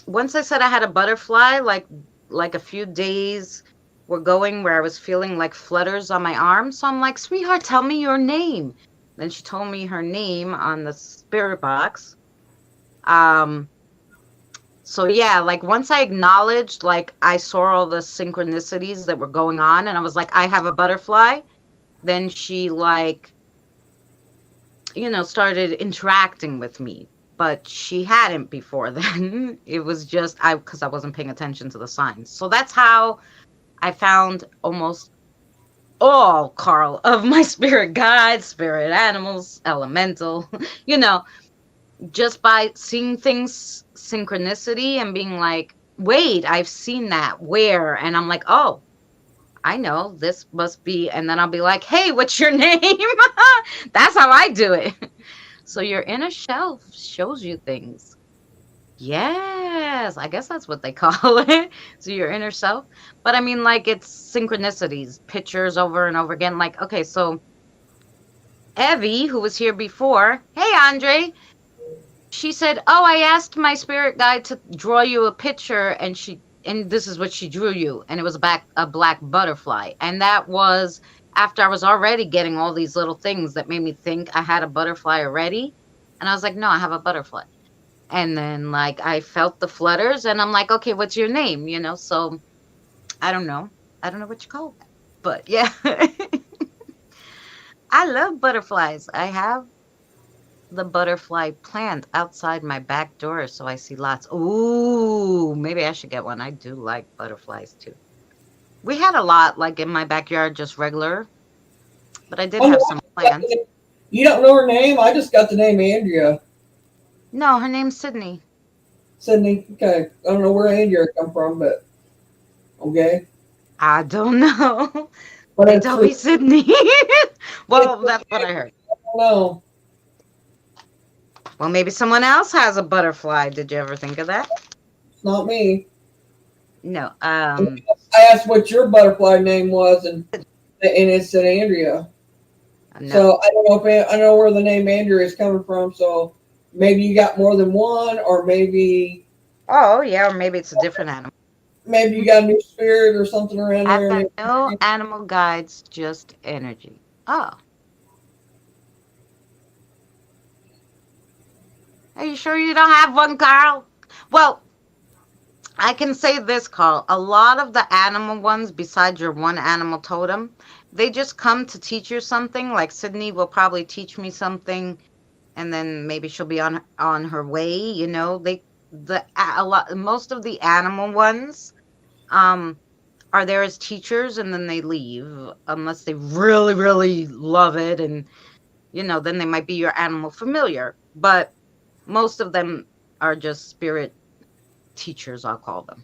once I said I had a butterfly, like a few days were going where I was feeling like flutters on my arm. So I'm like, sweetheart, tell me your name. Then she told me her name on the spirit box. Um, so yeah, like once I acknowledged, like I saw all the synchronicities that were going on, and I was like, I have a butterfly. Then she like, started interacting with me. But she hadn't before then. It was just because I wasn't paying attention to the signs. So that's how I found almost all Carl of my spirit guides, spirit animals, elemental, you know, just by seeing things synchronicity and being like, wait, I've seen that. Where? And I'm like, oh, I know this must be. And then I'll be like, hey, what's your name? That's how I do it. So your inner shelf shows you things. Yes, I guess that's what they call it. So your inner self. But I mean, like, it's synchronicities, pictures over and over again. Like, okay, so Evie, who was here before, hey, Andre, she said, oh, I asked my spirit guide to draw you a picture, and this is what she drew you. And it was a black butterfly. And that was after I was already getting all these little things that made me think I had a butterfly already. And I was like, no, I have a butterfly. And then like I felt the flutters and I'm like, okay, what's your name? So I don't know. I don't know what you call that. But yeah. I love butterflies. I have the butterfly plant outside my back door, so I see lots. Ooh, maybe I should get one. I do like butterflies too. We had a lot like in my backyard, just regular, but I did Oh, have no, some plants. you don't know her name? I just got the name Andrea. No, her name's Sydney. Sydney. Okay, I don't know where Andrea come from, but okay. I don't know. But They tell me Sydney. it's Well, that's what I heard. I don't know. Well, maybe someone else has a butterfly. Did you ever think of that? It's not me. No. I asked what your butterfly name was, and it said Andrea. No. So I don't know if I don't know where the name Andrea is coming from. So maybe you got more than one, or maybe Oh, yeah, or maybe it's a different animal. Maybe you got a new spirit or something around I've there. got no animal guides, just energy. Oh, are you sure you don't have one, Carl? Well, I can say this, Carl. A lot of the animal ones, besides your one animal totem, they just come to teach you something. Like Sydney will probably teach me something, and then maybe she'll be on her way. A lot most of the animal ones um are there as teachers, and then they leave unless they really really love it, and then they might be your animal familiar. But most of them are just spirit teachers, I'll call them.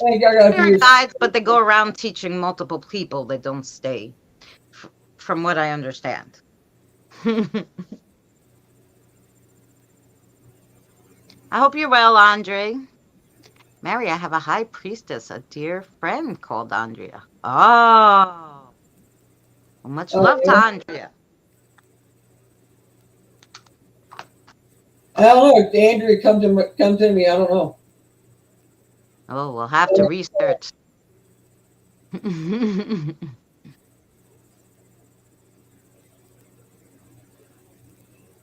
I think I got a Spirit few. guides, but they go around teaching multiple people. They don't stay, from what I understand. I hope you're well, Andre. Mary, I have a high priestess, a dear friend called Andrea. Oh, well, much Oh love to yeah. Andrea. I don't know. Andrew, come to me. I don't know. Oh, we'll have to research.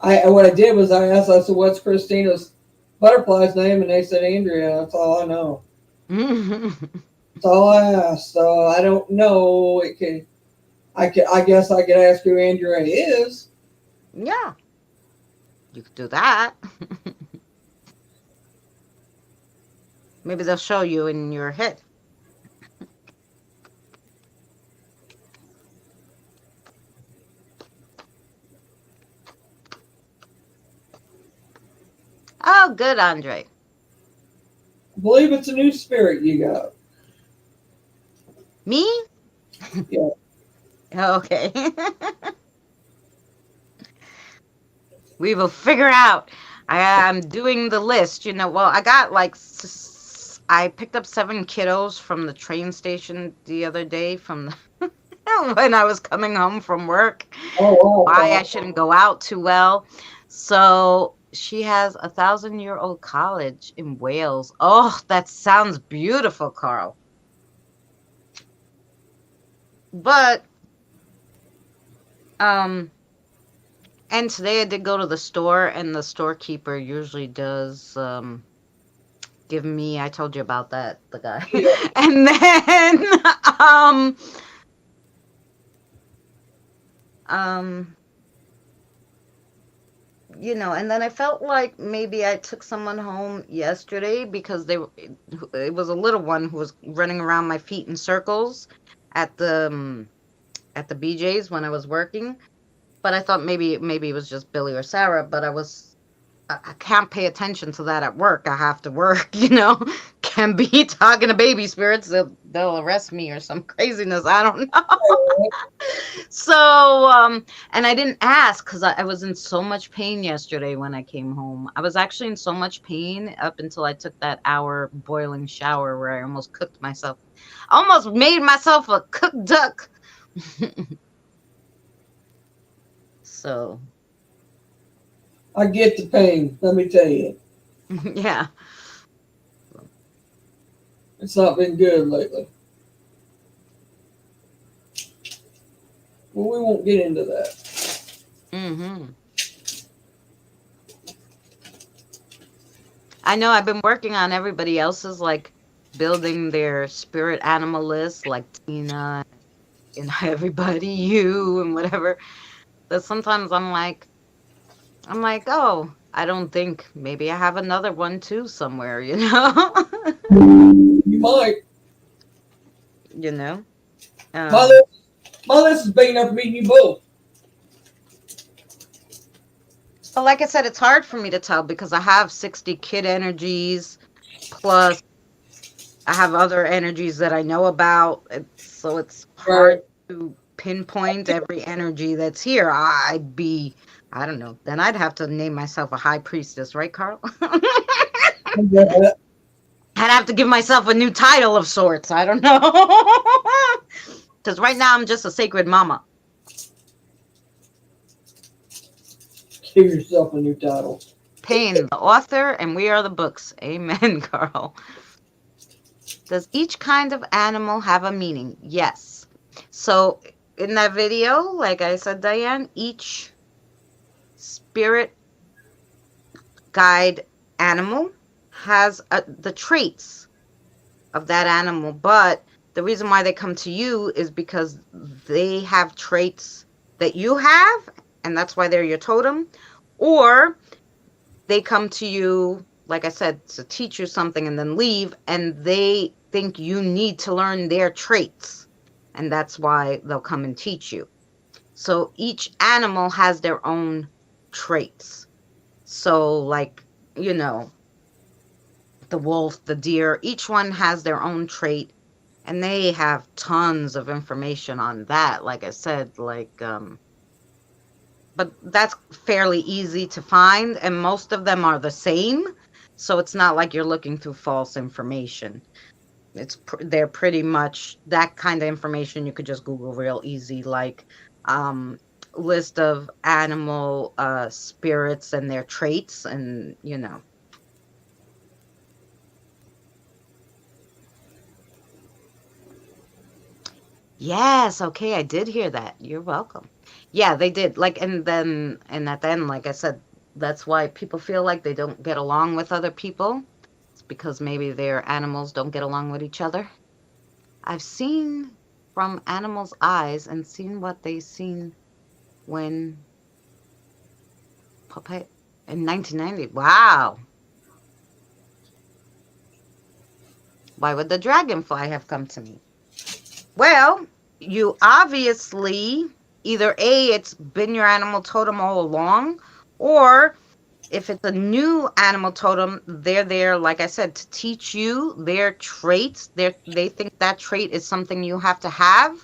I what I did was I asked. I said, "What's Christina's butterfly's name?" And they said Andrea. That's all I know. That's all I asked. So I don't know. It could. I could. I guess I could ask who Andrea is. Yeah, you could do that. Maybe they'll show you in your head. Oh, good, Andre. I believe it's a new spirit you got. Me? Yeah. Okay. We will figure out. I'm doing the list. Well, I got like I picked up 7 kiddos from the train station the other day from when I was coming home from work. Oh Why I wow. shouldn't go out too well. So she has 1,000-year-old college in Wales. Oh, that sounds beautiful, Carl. But um and today I did go to the store, and the storekeeper usually does give me, I told you about that, the guy. Yeah. And then um um and then I felt like maybe I took someone home yesterday because it was a little one who was running around my feet in circles at the BJ's when I was working. But I thought maybe it was just Billy or Sarah, but I can't pay attention to that at work. I have to work, Can be talking to baby spirits. They'll arrest me or some craziness. I don't know. So, and I didn't ask because I was in so much pain yesterday when I came home. I was actually in so much pain up until I took that hour boiling shower where I almost cooked myself. Almost made myself a cooked duck. So, I get the pain. Let me tell you, yeah. it's not been good lately. Well, we won't get into that. Hmm. I know I've been working on everybody else's, like building their spirit animal list, like Tina and everybody, you and whatever. But sometimes I'm like, oh, I don't think maybe I have another one too somewhere. You might. You know. My Um, list, my list is big enough for meeting you both. but like I said, it's hard for me to tell because I have 60 kid energies plus I have other energies that I know about. So it's Right. hard to pinpoint every energy that's here. I don't know. Then I'd have to name myself a high priestess, right, Carl? I'd have to give myself a new title of sorts. I don't know. Because right now I'm just a sacred mama. Give yourself a new title. Payne, the author, and we are the books. Amen, Carl. Does each kind of animal have a meaning? Yes. So in that video, like I said, Diane, each spirit guide animal has the traits of that animal, but the reason why they come to you is because they have traits that you have, and that's why they're your totem, or they come to you, like I said, to teach you something and then leave, and they think you need to learn their traits, and that's why they'll come and teach you. So each animal has their own traits. So, like, you know, the wolf, the deer, each one has their own trait, and they have tons of information on that. Like I said, but that's fairly easy to find, and most of them are the same. So it's not like you're looking through false information. They're pretty much that kind of information you could just Google real easy, like um, list of animal spirits and their traits, and Yes, okay, I did hear that. You're welcome. Yeah, they did. Like, and at the end, like I said, that's why people feel like they don't get along with other people. It's because maybe their animals don't get along with each other. I've seen from animals' eyes and seen what they seen when puppet in 1990. Wow. Why would the dragonfly have come to me? Well, you obviously either A, it's been your animal totem all along, or if it's a new animal totem, they're there, like I said, to teach you their traits. They think that trait is something you have to have,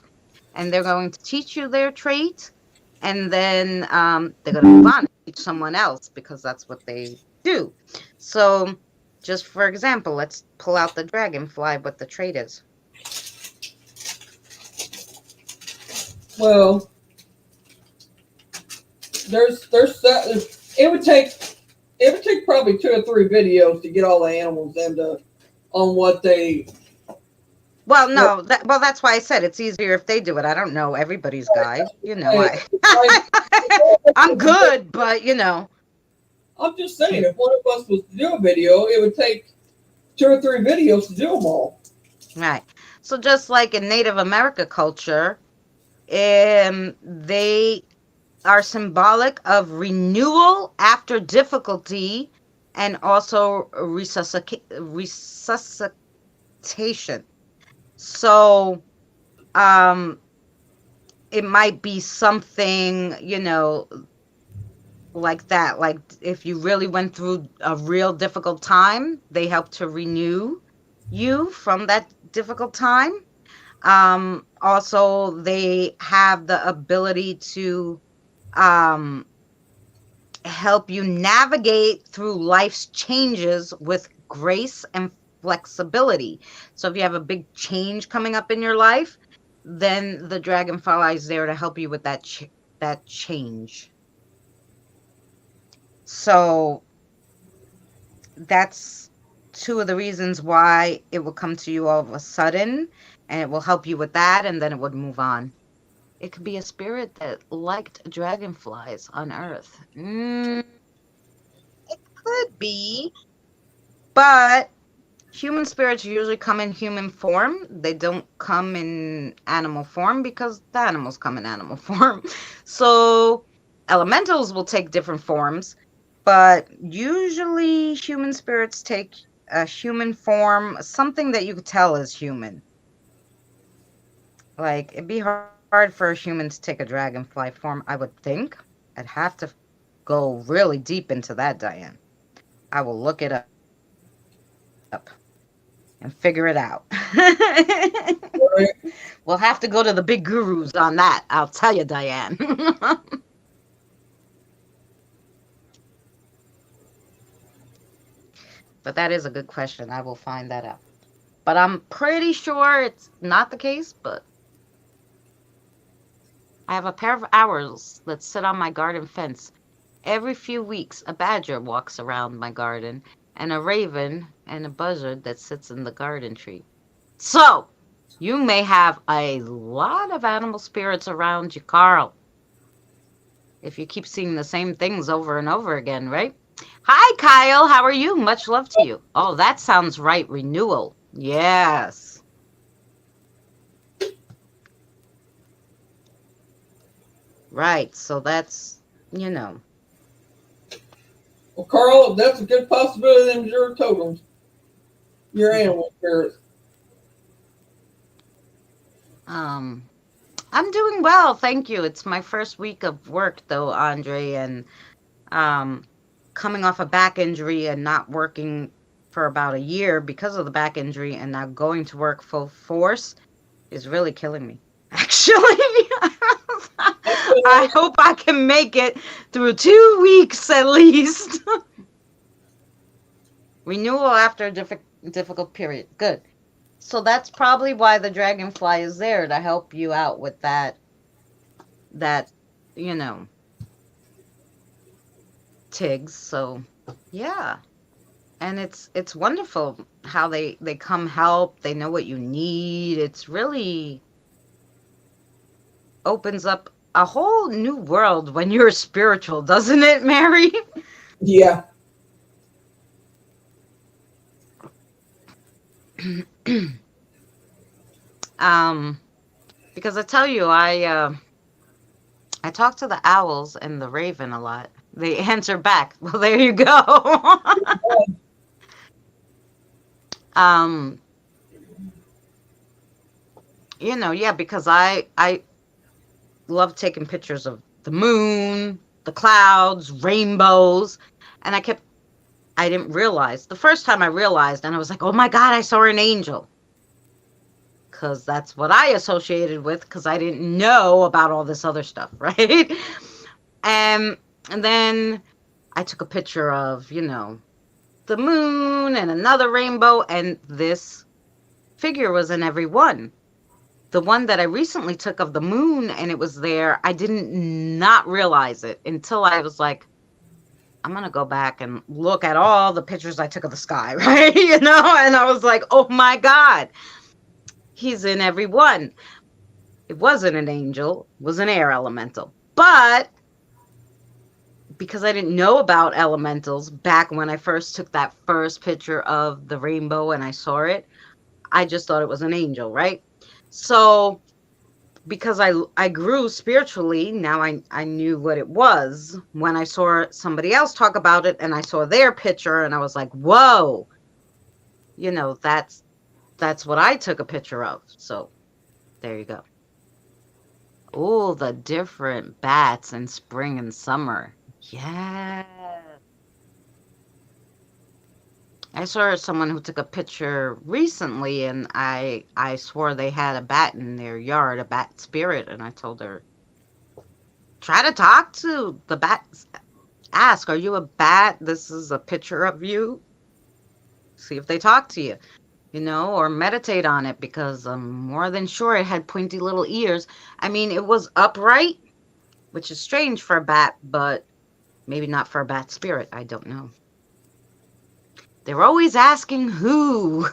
and they're going to teach you their trait, and then they're going to move on and teach someone else because that's what they do. So, just for example, let's pull out the dragonfly, what the trait is. Well, it would take probably 2 or 3 videos to get all the animals into on what they Well, what no, that's why I said it's easier if they do it. I don't know everybody's guide. like, I like I'm good, but. I'm just saying, if one of us was to do a video, it would take 2 or 3 videos to do them all. Right. So just like in Native America culture, they are symbolic of renewal after difficulty and also resuscitation. So, um, it might be something, like that. Like if you really went through a real difficult time, they help to renew you from that difficult time. Also, they have the ability to um, help you navigate through life's changes with grace and flexibility. So if you have a big change coming up in your life, then the dragonfly is there to help you with that change. So that's two of the reasons why it will come to you all of a sudden, and it will help you with that, and then it would move on. It could be a spirit that liked dragonflies on Earth. It could be, but human spirits usually come in human form. They don't come in animal form because the animals come in animal form. So elementals will take different forms, but usually human spirits take a human form, something that you could tell is human. Like it'd be hard for a human to take a dragonfly form, I would think. I'd have to go really deep into that, Diane. I will look it up and figure it out. Right? We'll have to go to the big gurus on that. I'll tell you, Diane. But that is a good question. I will find that out. But I'm pretty sure it's not the case, but I have a pair of owls that sit on my garden fence. Every few weeks, a badger walks around my garden, and a raven and a buzzard that sits in the garden tree. So, you may have a lot of animal spirits around you, Carl, if you keep seeing the same things over and over again, right? Hi, Kyle. How are you? Much love to you. Oh, that sounds right. Renewal. Yes. Right. So that's, you know, Well, Carl, that's a good possibility. Them your totems, your animal spirits. um, I'm doing well. Thank you. It's my first week of work, though, Andre, and um, coming off a back injury and not working for about a year because of the back injury and now going to work full force is really killing me. Actually, I hope I can make it through 2 weeks at least. Renewal after a difficult period. Good. So that's probably why the dragonfly is there to help you out with that you know Tigs. So yeah. And it's wonderful how they come help. They know what you need. It's really opens up a whole new world when you're spiritual, doesn't it, Mary? Yeah. um because I tell you I talk to the owls and the raven a lot. They answer back. Well, there you go. um yeah, because I love taking pictures of the moon, the clouds, rainbows, and I didn't realize. The first time I realized and I was like, "Oh my god, I saw an angel." Cuz that's what I associated with cuz I didn't know about all this other stuff, right? Um and then I took a picture of, the moon and another rainbow and this figure was in every one. The one that I recently took of the moon and it was there, I didn't not realize it until I was like, I'm gonna go back and look at all the pictures I took of the sky, right? And I was like, oh my God, he's in every one. It wasn't an angel, it was an air elemental. But because I didn't know about elementals back when I first took that first picture of the rainbow and I saw it, I just thought it was an angel, right? So because I grew spiritually, now I knew what it was when I saw somebody else talk about it and I saw their picture and I was like, "Whoa, that's what I took a picture of." So, there you go. Oh, the different bats in spring and summer. Yeah. I saw someone who took a picture recently and I swore they had a bat in their yard, a bat spirit, and I told her, "Try to talk to the bat. Ask, are you a bat? This is a picture of you. See if they talk to you, or meditate on it because I'm more than sure it had pointy little ears. I mean, it was upright, which is strange for a bat, but maybe not for a bat spirit. I don't know. They're always asking who.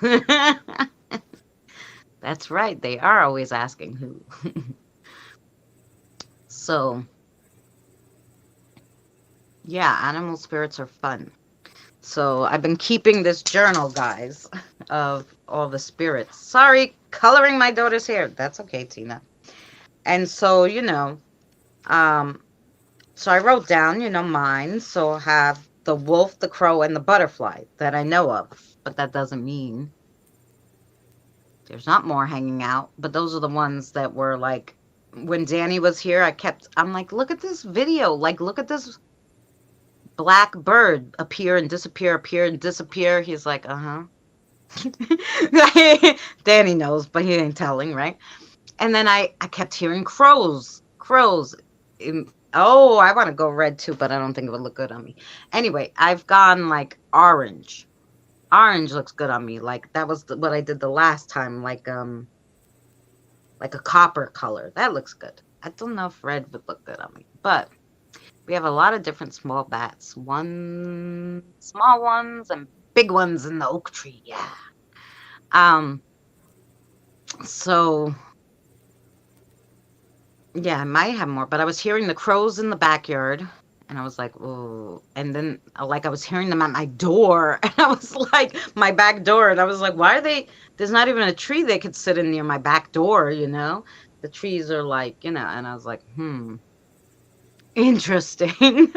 That's right. They are always asking who. So, yeah, animal spirits are fun. So I've been keeping this journal, guys, of all the spirits. Sorry, coloring my daughter's hair. That's okay, Tina. And so, um, so I wrote down, mine. So I have the wolf, the crow, and the butterfly that I know of. But that doesn't mean there's not more hanging out. But those are the ones that were like, when Danny was here, I'm like, look at this video. Like, look at this black bird appear and disappear, appear and disappear. He's like, uh huh. Danny knows, but he ain't telling, right? And then I kept hearing crows, crows. Oh, I want to go red too, but I don't think it would look good on me. Anyway, I've gone like orange. Orange looks good on me. Like that was what I did the last time, like a copper color. That looks good. I don't know if red would look good on me, but We have a lot of different small bats. One small ones and big ones in the oak tree. Yeah. Um. So yeah, I might have more, but I was hearing the crows in the backyard, and I was like, "Oh!" And then, like, I was hearing them at my door, and I was like, my back door, and I was like, "Why are they? There's not even a tree they could sit in near my back door, you know? The trees are like, you know." And I was like, "Hmm, interesting."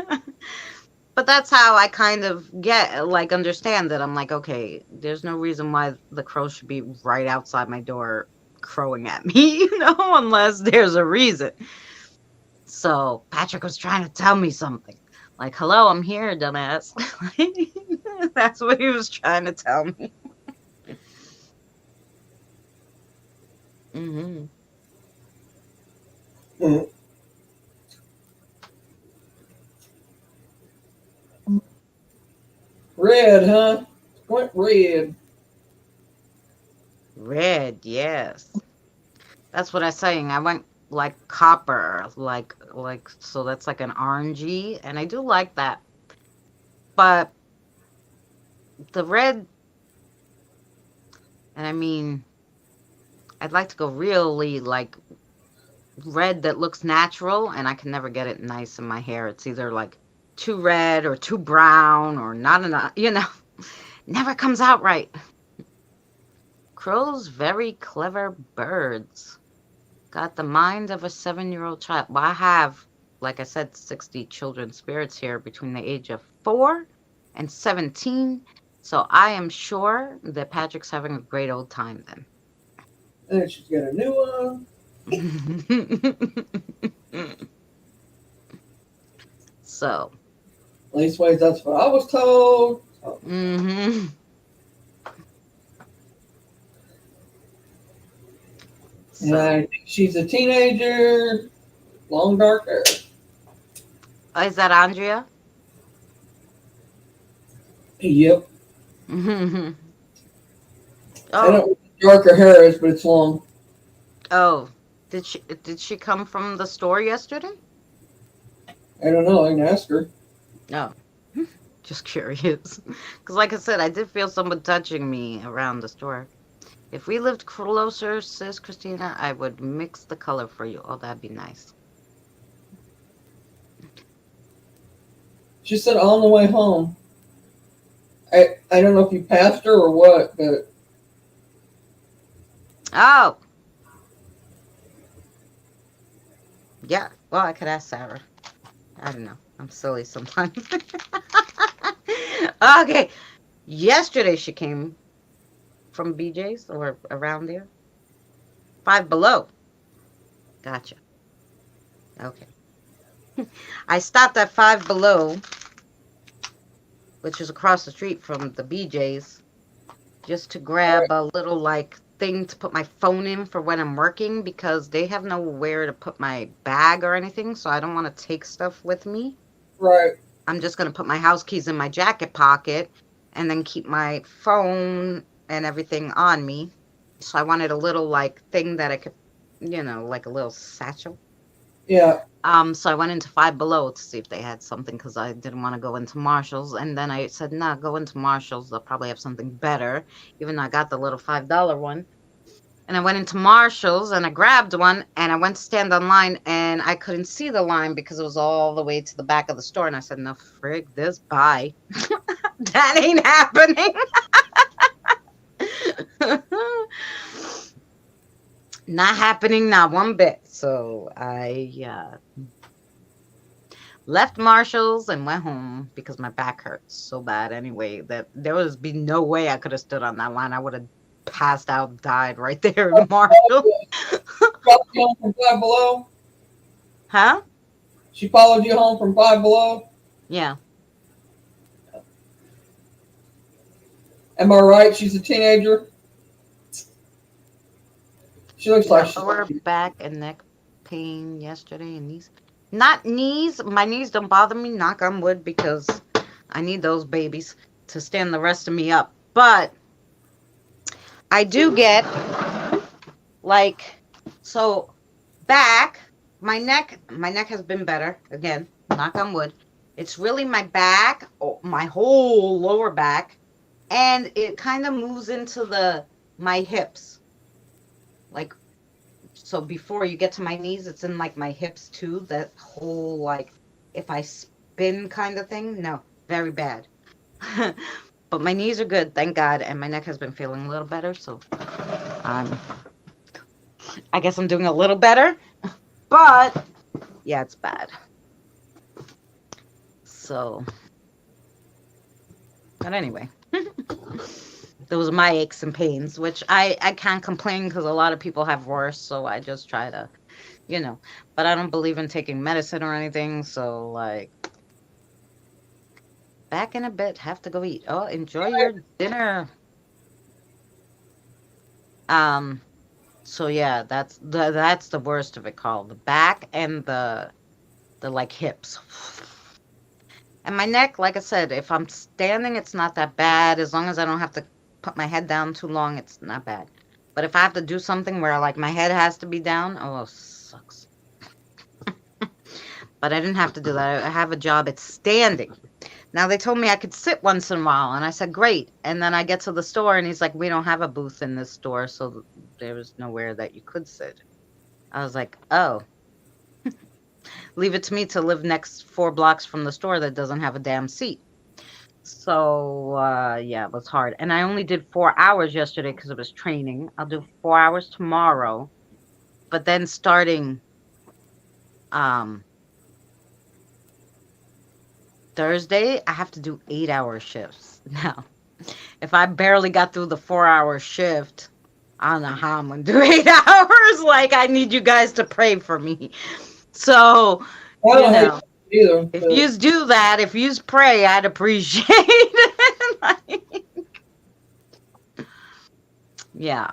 But that's how I kind of get like understand that I'm like, okay, there's no reason why the crow should be right outside my door crowing at me, unless there's a reason. So Patrick was trying to tell me something. Like, hello, I'm here, dumbass. That's what he was trying to tell me. Hmm. Mm. Red, huh? Went red. Red, yes. That's what I'm saying. I went like copper, like so that's like an orangey, and I do like that. But the red, and I mean, I'd like to go really like red that looks natural, and I can never get it nice in my hair. It's either like too red or too brown or not enough, never comes out right. Crows, very clever birds. Got the mind of a 7-year-old child. Well, I have, like I said, 60 children spirits here between the age of 4 and 17. So I am sure that Patrick's having a great old time And she's got a new one. then. So, Leastways, that's what I was told. So, hmm and so, I think she's a teenager, long dark hair. is that Andrea? Yep. I Oh, don't know what darker hair is, but it's long. oh, did she come from the store yesterday? I don't know. I can ask her. No, just curious. Because, like I said, I did feel someone touching me around the store. If we lived closer, says Christina, I would mix the color for you. Oh, that'd be nice. She said on the way home. I don't know if you passed her or what, but Oh, yeah. Well, I could ask Sarah. I don't know. I'm silly sometimes. Okay. Yesterday she came from BJ's or around there. Five Below. Gotcha. Okay. I stopped at Five Below, which is across the street from the BJ's, just to grab a little like thing to put my phone in for when I'm working because they have nowhere to put my bag or anything, so I don't want to take stuff with me. right. I'm just going to put my house keys in my jacket pocket and then keep my phone and everything on me. So I wanted a little like thing that I could, like a little satchel. Yeah. So I went into Five Below to see if they had something because I didn't want to go into Marshalls. And then I said, nah, go into Marshalls. They'll probably have something better, even though I got the little $5 one. And I went into Marshalls and I grabbed one and I went to stand online and I couldn't see the line because it was all the way to the back of the store. And I said, no, frig this, bye. That ain't happening. Not happening, not one bit. So I left Marshall's and went home because my back hurts so bad anyway that there would be no way I could have stood on that line. I would have passed out, died right there in Marshall. Followed you home from Five Below. Huh? She followed you home from Five Below. Yeah. Am I right? She's a teenager. She looks like Yeah, she's. lower back and neck pain yesterday and knees. Not knees. My knees don't bother me, knock on wood, because I need those babies to stand the rest of me up. But I do get like so back, my neck has been better again. knock on wood. It's really my back, my whole lower back, and it kind of moves into the my hips. Like so before you get to my knees, it's in like my hips too. That whole like if I spin kind of thing. No, very bad. But my knees are good, thank God, and my neck has been feeling a little better, so um I guess I'm doing a little better. But yeah, it's bad. So, but anyway, those are my aches and pains, which I can't complain because a lot of people have worse. So I just try to, you know. But I don't believe in taking medicine or anything. So like, back in a bit, have to go eat. Oh, enjoy your dinner. Um. So yeah, that's the worst of it, Carl. The back and the like hips. And my neck, like I said, if I'm standing, it's not that bad. As long as I don't have to put my head down too long, it's not bad. But if I have to do something where like my head has to be down, oh, sucks. But I didn't have to do that. I have a job. It's standing. Now they told me I could sit once in a while, and I said great. And then I get to the store, and he's like, "We don't have a booth in this store, so there was nowhere that you could sit." I was like, "Oh, leave it to me to live next 4 blocks from the store that doesn't have a damn seat." So, yeah, it was hard. And I only did 4 hours yesterday because it was training. I'll do 4 hours tomorrow. But then starting um Thursday, I have to do 8 hour shifts. Now, if I barely got through the 4 hour shift, I don't know how I'm gonna do 8 hours. Like I need you guys to pray for me. So, I you don't hate know, it either, if but yous do that, if yous pray, I'd appreciate it. Like, yeah.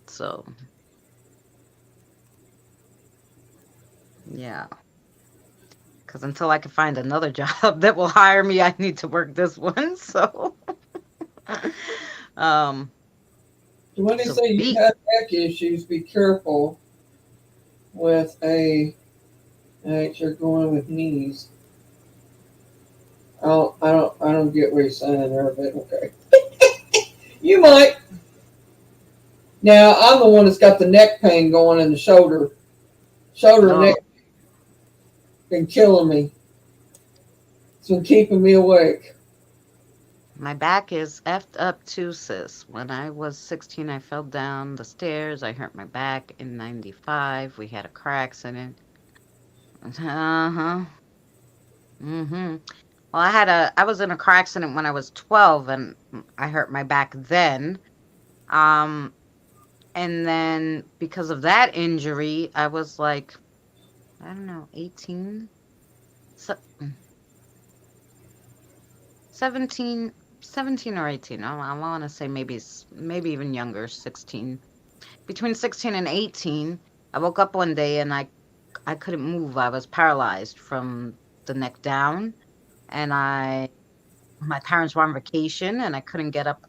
So, yeah. Because until I can find another job that will hire me, I need to work this one. So, um, when they so say you be have back issues, be careful with a. Alright, you're going with knees. I don't get what you're saying there, but okay. You might. Now I'm the one that's got the neck pain going in the shoulder and no, neck been killing me. It's been keeping me awake. my back is effed up too, sis. When I was 16, I fell down the stairs. I hurt my back in 95. We had a car accident. Uh-huh. Mm-hmm. Well, I was in a car accident when I was 12 and I hurt my back then. Um, and then because of that injury, I was like, I don't know, 18, so, 17, 17 or 18. I want to say maybe maybe even younger, 16. Between 16 and 18, I woke up one day and I couldn't move. I was paralyzed from the neck down, and I my parents were on vacation and I couldn't get up,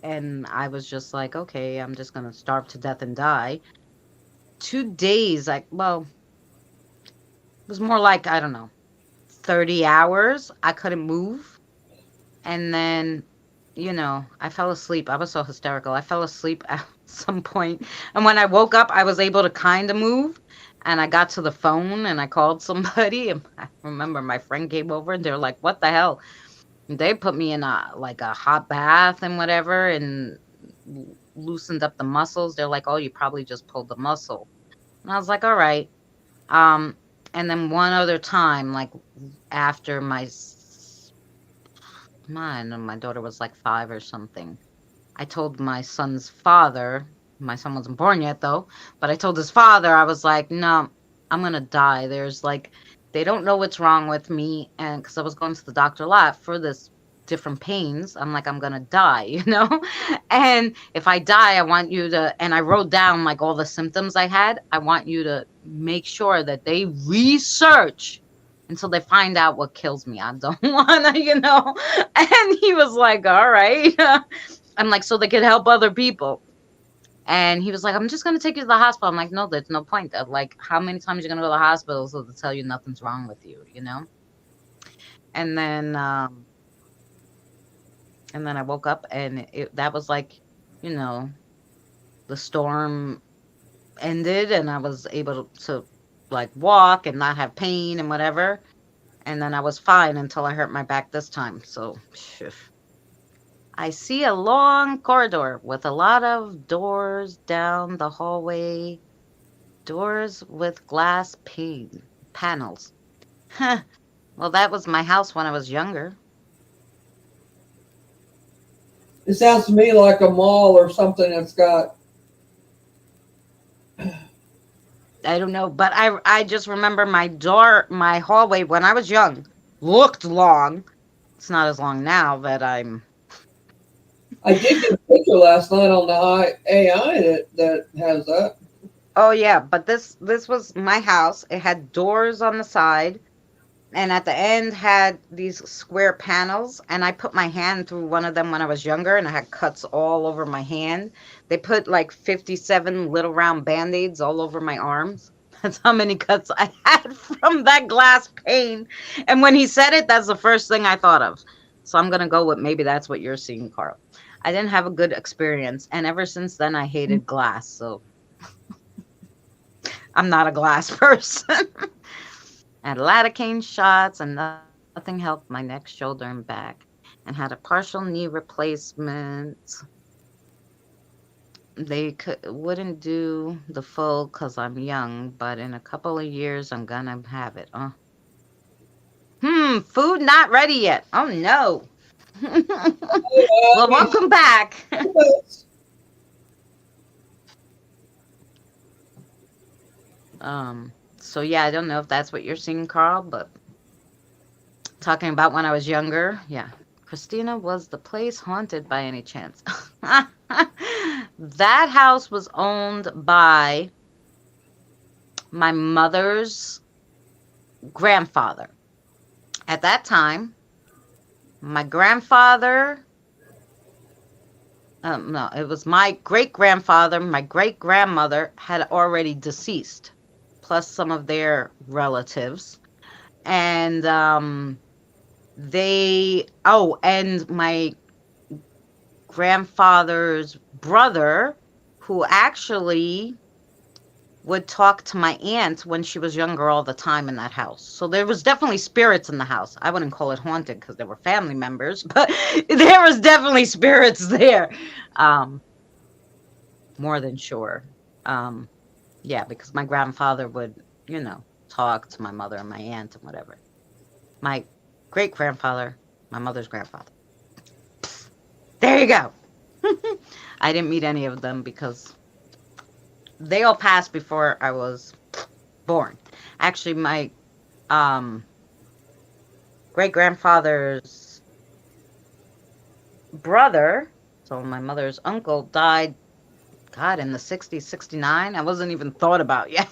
and I was just like, okay, I'm just going to starve to death and die. 2 days, well, it was more like, I don't know, 30 hours I couldn't move. And then, I fell asleep. I was so hysterical. I fell asleep at some point. And when I woke up, I was able to kind of move. And I got to the phone and I called somebody. And I remember my friend came over and they were like, what the hell? And they put me in a hot bath and whatever and loosened up the muscles. They're like, oh, you probably just pulled the muscle. And I was like, all right. Um, and then one other time, like after my daughter was like 5 or something. I told my son's father, my son wasn't born yet though, but I told his father, I was like, no, I'm gonna die. There's like, they don't know what's wrong with me. And because I was going to the doctor a lot for this different pains, I'm like, I'm gonna die, you know? And if I die, I want you to, and I wrote down like all the symptoms I had. I want you to make sure that they research until they find out what kills me. I don't wanna, And he was like, all right. I'm like, so they could help other people. And he was like, I'm just going to take you to the hospital. I'm like, no, there's no point. Like, how many times are you going to go to the hospital so to tell you nothing's wrong with you, you know? And then I woke up and that was like, you know, the storm ended and I was able to like walk and not have pain and whatever. And then I was fine until I hurt my back this time. So, phew. I see a long corridor with a lot of doors down the hallway, doors with glass panels. Huh. Well, that was my house when I was younger. It sounds to me like a mall or something that's got. I don't know, but I just remember my hallway when I was young looked long. It's not as long now that I'm. I did get a picture last night on the AI that has that. Oh yeah, but this was my house. It had doors on the side and at the end had these square panels and I put my hand through one of them when I was younger and I had cuts all over my hand. They put like 57 little round band-aids all over my arms. That's how many cuts I had from that glass pane. And when he said it, that's the first thing I thought of. So I'm going to go with maybe that's what you're seeing, Carl. I didn't have a good experience and ever since then I hated glass. So I'm not a glass person. I had lidocaine shots and nothing helped my neck, shoulder, and back, and had a partial knee replacement. Wouldn't do the full because I'm young, but in a couple of years I'm gonna have it. Food not ready yet. Oh no. Well, I welcome back. mean, So yeah, I don't know if that's what you're seeing, Carl, but talking about when I was younger, yeah. Christina, was the place haunted by any chance? That house was owned by my mother's grandfather. At that time, my grandfather, no, it was my great grandfather, my great grandmother had already deceased, plus some of their relatives. And and my grandfather's brother, who actually would talk to my aunt when she was younger all the time in that house. So there was definitely spirits in the house. I wouldn't call it haunted because there were family members, but there was definitely spirits there. Um, More than sure. Um, yeah, because my grandfather would, talk to my mother and my aunt and whatever. My great grandfather, my mother's grandfather. There you go. I didn't meet any of them because they all passed before I was born. Actually, my um great grandfather's brother, so my mother's uncle, died, God, in the 60s, 69. I wasn't even thought about yet.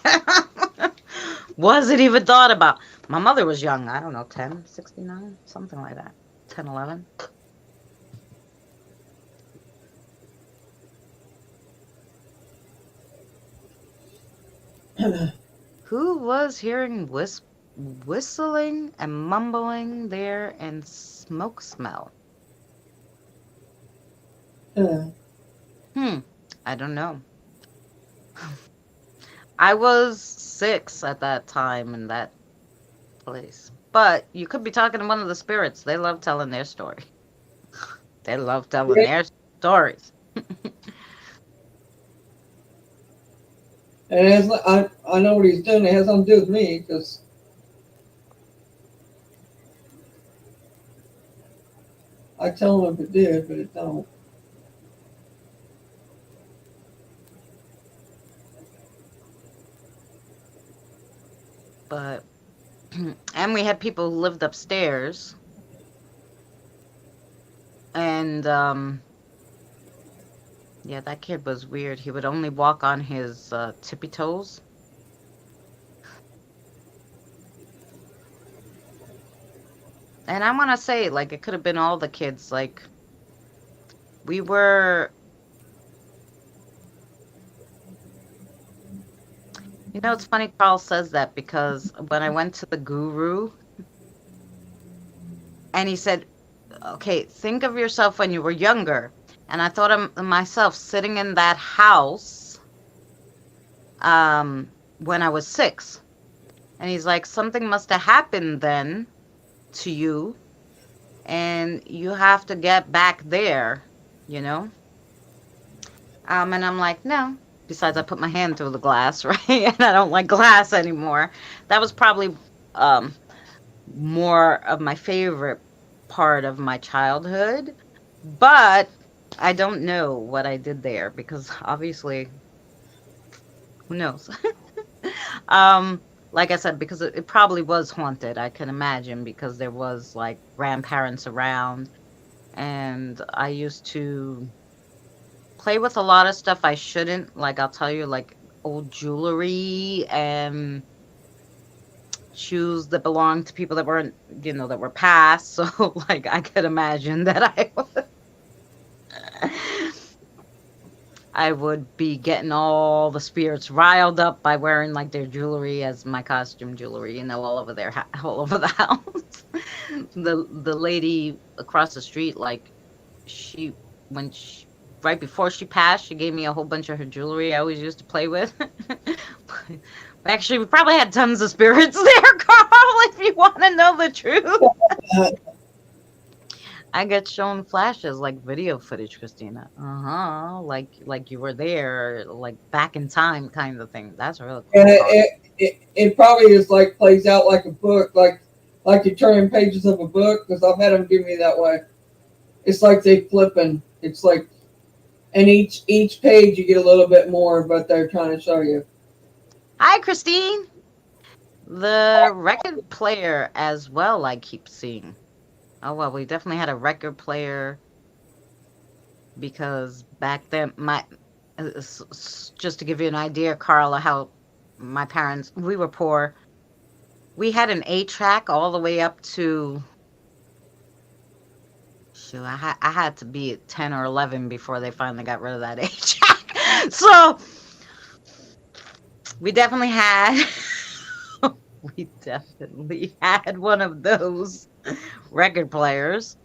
Wasn't even thought about. My mother was young. I don't know, 10, 69, something like that. 10, 11. Who was hearing whistling and mumbling there and smoke smell? Hmm, I don't know. I was 6 at that time in that place. But you could be talking to one of the spirits. They love telling their story. They love telling yeah, their stories. and I know what he's doing. It has nothing to do with me because I tell him if it did, but it don't. But and we had people who lived upstairs and yeah, that kid was weird. He would only walk on his tippy toes. And I want to say like it could have been all the kids like we were it's funny Carl says that because when I went to the guru And he said, okay, think of yourself when you were younger. And I thought of myself sitting in that house when I was 6. And he's like, something must have happened then to you, and you have to get back there, you know? And I'm like, no. Besides, I put my hand through the glass, right? And I don't like glass anymore. That was probably um, more of my favorite part of my childhood. But I don't know what I did there because obviously, who knows? um, like I said, because it probably was haunted. I can imagine because there was like grandparents around, and I used to play with a lot of stuff I shouldn't. Like I'll tell you, like old jewelry and shoes that belonged to people that weren't, that were past. So like I could imagine that I would be getting all the spirits riled up by wearing like their jewelry as my costume jewelry, all over all over the house. The lady across the street, like she when she right before she passed, she gave me a whole bunch of her jewelry I always used to play with. Actually, we probably had tons of spirits there, Carl, if you want to know the truth. Uh, I get shown flashes like video footage, Christina. Like you were there, like back in time, kind of thing. That's really and cool, Carl. it probably is like plays out like a book, like you turn pages of a book. Because I've had them give me that way. It's like they flipping. It's like, and each page you get a little bit more, but they're trying to show you. Hi, Christine. The record player as well. I keep seeing. Oh well, we definitely had a record player because back then, just to give you an idea, Carla, how my parents, we were poor. We had an 8 track all the way up to, shoot, I had to be at 10 or 11 before they finally got rid of that 8 track. So we definitely had, we definitely had one of those record players.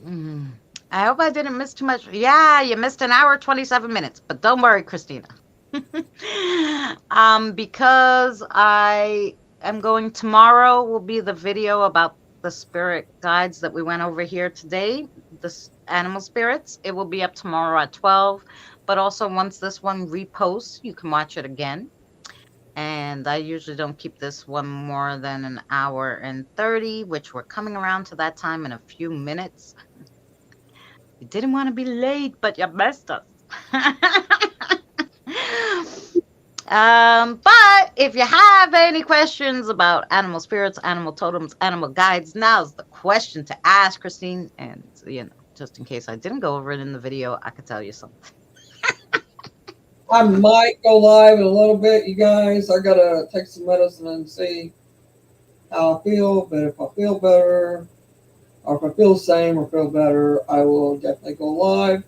Mm. I hope I didn't miss too much. Yeah, you missed an hour, 27 minutes, but don't worry, Christina. Because I am going tomorrow will be the video about the spirit guides that we went over here today, animal spirits. It will be up tomorrow at 12, but also once this one reposts, you can watch it again. And I usually don't keep this one more than an hour and 30, which we're coming around to that time in a few minutes. You didn't want to be late, but you missed us. But if you have any questions about animal spirits, animal totems, animal guides, now's the question to ask, Christine. And, just in case I didn't go over it in the video, I could tell you something. I might go live in a little bit, you guys. I gotta take some medicine and see how I feel. But if I feel better, or if I feel the same or feel better, I will definitely go live.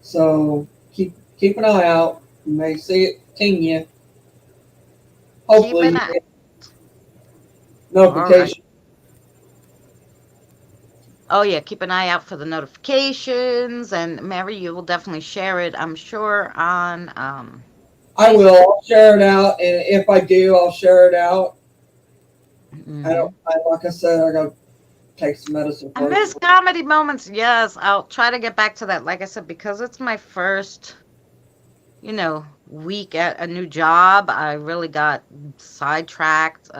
So keep an eye out. You may see it ting you. Keep an Hopefully, you eye. get All right. notification. Oh, yeah. Keep an eye out for the notifications. And Mary, you will definitely share it, I'm sure, on I will. Facebook. I'll share it out, and if I do, I'll share it out. I Hmm. don't. Like I said, I gotta take some medicine I first. miss comedy moments. Yes, I'll try to get back to that. Like I said, because it's my first, week at a new job, I really got sidetracked.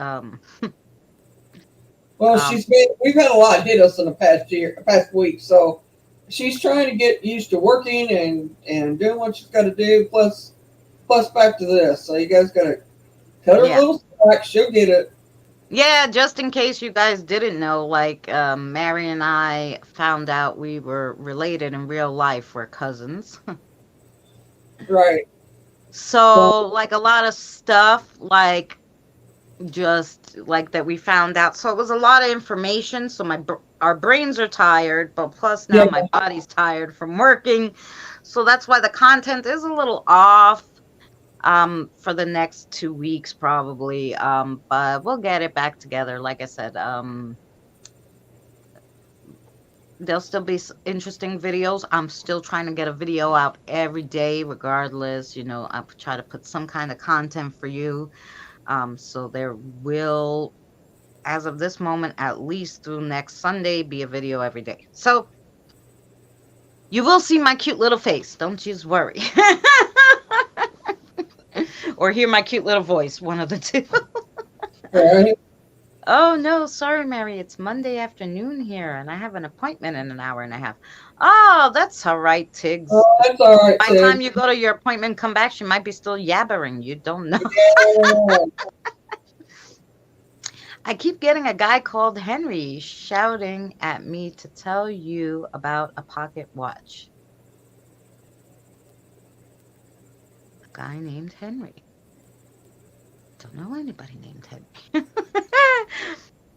Well, Um, we've had a lot hit us in the past week. So she's trying to get used to working and doing what she's got to do. Plus back to this. So you guys got to cut her a yeah. little slack. She'll get it. Yeah, just in case you guys didn't know, like Mary and I found out we were related in real life. We're cousins. Right. So So, like a lot of stuff, like just like that we found out. So it was a lot of information. So our brains are tired, but plus now yeah, my body's tired from working. So that's why the content is a little off. for the next 2 weeks probably. But we'll get it back together. Like I said, there'll still be interesting videos. I'm still trying to get a video out every day, regardless. I try to put some kind of content for you. So there will, as of this moment, at least through next Sunday, be a video every day. So you will see my cute little face. Don't you worry. Or hear my cute little voice, one of the two. Right? Oh no, sorry, Mary. It's Monday afternoon here, and I have an appointment in an hour and a half. Oh, that's all right, Oh, Tiggs. that's all right, By the time Tig. you go to your appointment, come back, she might be still yabbering. You don't know. Yeah. I keep getting a guy called Henry shouting at me to tell you about a pocket watch. A guy named Henry. Don't know anybody named Henry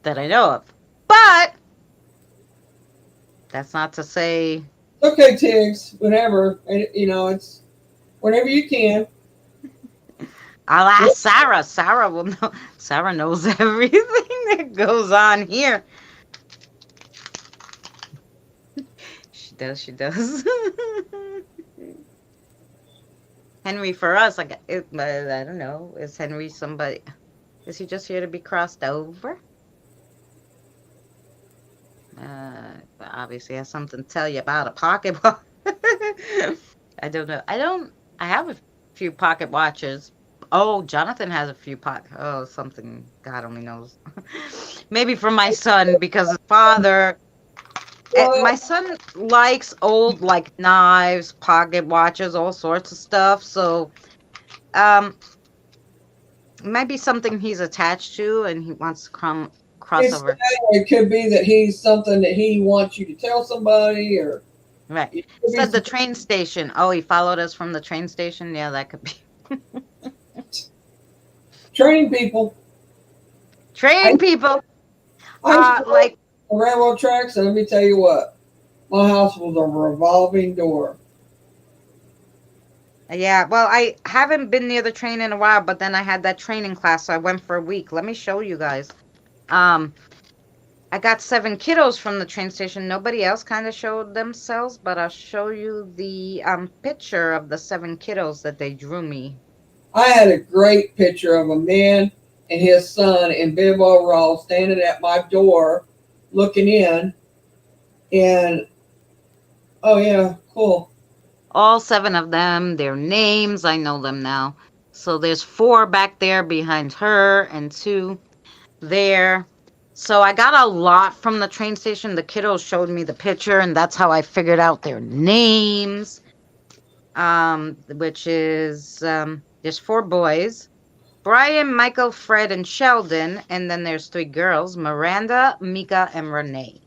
that I know of. But that's not to say Okay, Tiggs. Whenever, it's whenever you can. I'll ask Sarah. Sarah will know. Sarah knows everything that goes on here. She does. She does. Henry for us, like I don't know. Is Henry somebody? Is he just here to be crossed over? Obviously has something to tell you about a pocket watch. I don't know. I don't. I have a few pocket watches. Oh, Jonathan has a few pocket. Oh, something God only knows. Maybe for my son because his father. My Well, son likes old like knives, pocket watches, all sorts of stuff. So, um, it might be something he's attached to, and he wants to cross it's over. it could be that he's something that he wants you to tell somebody, or Right. it could be Said the some train station. Oh, he followed us from the train station. Yeah, that could be. training people. I Train people. I used to work Like, on railroad tracks, and let me tell you what, my house was a revolving door. yeah. Well, I haven't been near the train in a while, but then I had that training class, so I went for a week. Let me show you guys. Um, I got 7 kiddos from the train station. Nobody else kind of showed themselves, but I'll show you the picture of the 7 kiddos that they drew me. I had a great picture of a man and his son in bib overalls standing at my door, looking in, and oh yeah, cool. All 7 of them, their names, I know them now. So there's 4 back there behind her and 2 there. So I got a lot from the train station. The kiddos showed me the picture, and that's how I figured out their names. Which is there's 4 boys. Brian, Michael, Fred, and Sheldon, and then there's 3 girls, Miranda, Mika, and Renee.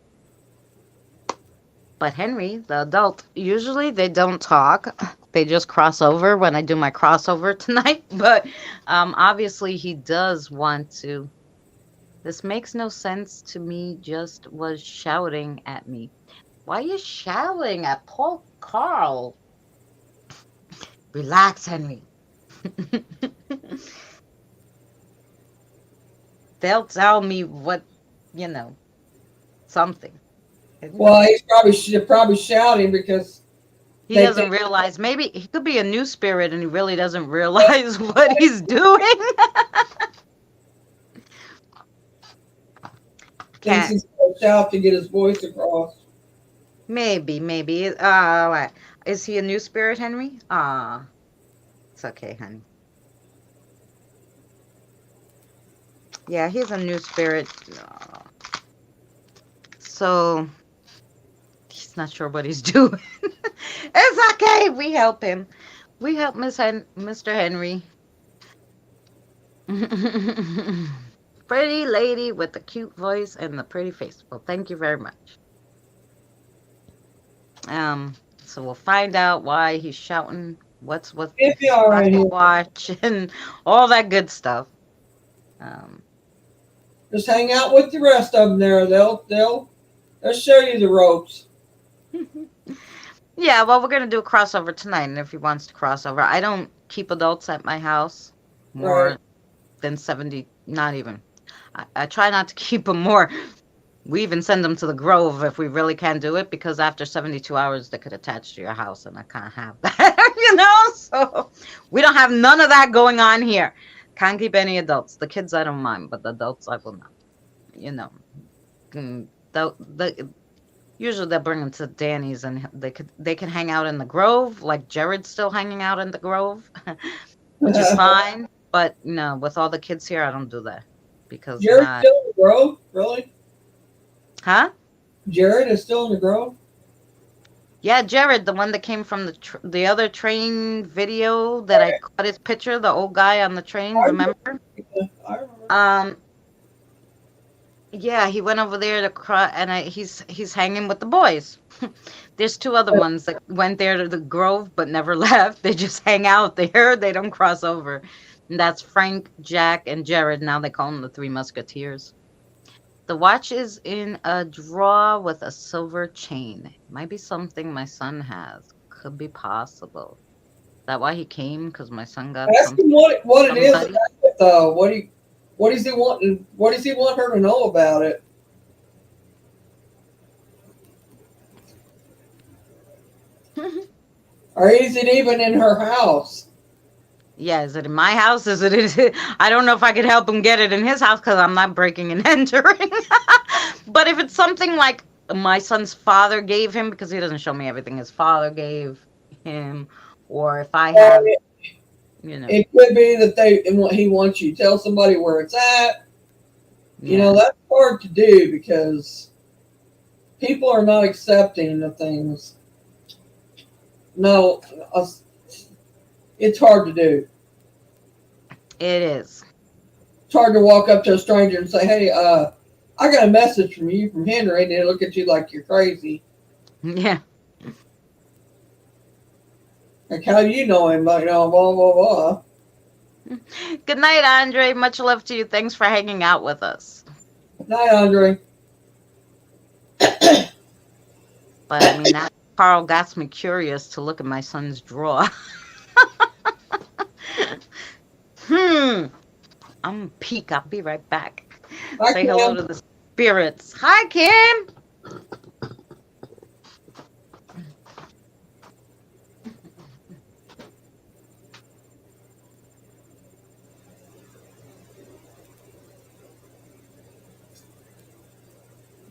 But Henry, the adult, usually they don't talk. They just cross over when I do my crossover tonight. But obviously he does want to. This makes no sense to me, just was shouting at me. Why are you shouting at Paul Carl? Relax, Henry. They'll tell me what, you know, something. Well, he's probably shouting because He they doesn't think realize. Maybe he could be a new spirit and he really doesn't realize what he's doing. thinks Can't. he's going to shout to get his voice across. Maybe. What? Is he a new spirit, Henry? It's okay, honey. Yeah, he's a new spirit. So he's not sure what he's doing. It's okay. We help him. We help Mr. Henry. Pretty lady with the cute voice and the pretty face. Well, thank you very much. So we'll find out why he's shouting, what's with It'll be his all right pocket here. watch and all that good stuff. Um, Just hang out with the rest of them there. They'll show you the ropes. Yeah, well, we're gonna do a crossover tonight, and if he wants to crossover, I don't keep adults at my house Right. more than 70, not even. I try not to keep them more. We even send them to the Grove if we really can do it, because after 72 hours, they could attach to your house, and I can't have that, So we don't have none of that going on here. Can't keep any adults. The kids, I don't mind, but the adults, I will not. You know, the usually they'll bring them to Danny's, and they can hang out in the Grove, like Jared's still hanging out in the Grove, which is fine. But no, with all the kids here, I don't do that because Jared's my still in the Grove? Really? huh? Jared is still in the Grove? Yeah, Jared, the one that came from the other train video that I caught his picture, the old guy on the train, I remember. remember? I remember. Um, yeah, he went over there to cry, and he's hanging with the boys. There's two other ones that went there to the Grove but never left. They just hang out there. They don't cross over. And that's Frank, Jack, and Jared. Now they call them the Three Musketeers. The watch is in a drawer with a silver chain. Might be something my son has. Could be possible. That why he came? Because my son got Ask him what it is somebody. about it, though. What does he want? What does he want her to know about it? Or is it even in her house? Yeah, is it in my house? I don't know if I could help him get it in his house because I'm not breaking and entering. But if it's something like my son's father gave him, because he doesn't show me everything his father gave him, or if I Or have, you know, it could be that he wants you to tell somebody where it's at. yeah, That's hard to do because people are not accepting of things. No, it's hard to do. it is. It's hard to walk up to a stranger and say, "Hey, I got a message from you from Henry," and they look at you like you're crazy. Yeah. Like, how do you know him? Like, blah blah blah. Good night, Andre. Much love to you. Thanks for hanging out with us. Night, Andre. But I mean, that Carl got me curious to look at my son's drawer. Hmm. I'm gonna peek. I'll be right back. Hi, Say hello Kim. to the spirits. Hi, Kim.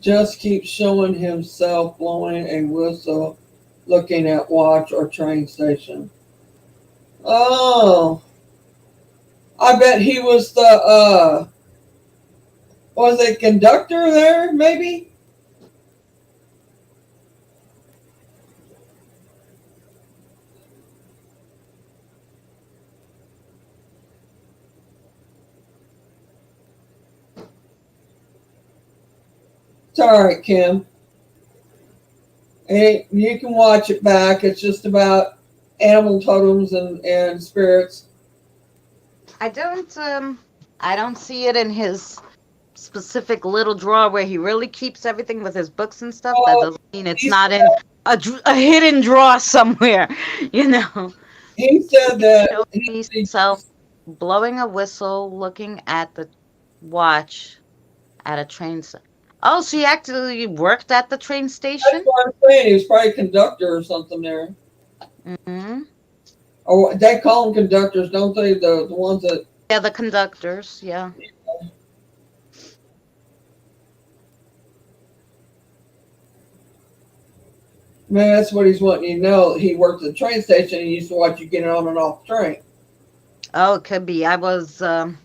Just keeps showing himself blowing a whistle, looking at watch or train station. Oh, I bet he was the was it conductor there? Maybe. It's all right, Kim. Hey, you can watch it back. It's just about animal totems and spirits. I don't see it in his specific little drawer where he really keeps everything with his books and stuff. That Oh, doesn't mean it's he not in said, a hidden drawer somewhere, you know. he said He that showed me himself blowing a whistle, looking at the watch at a train station. Oh, so he actually worked at the train that's station? what I'm saying. He was probably a conductor or something there. Hmm. Or they call them conductors, don't they? The ones that Yeah, the conductors. Yeah. man, that's what he's wanting you to know. He worked at the train station and he used to watch you get on and off the train. Oh, it could be. I was um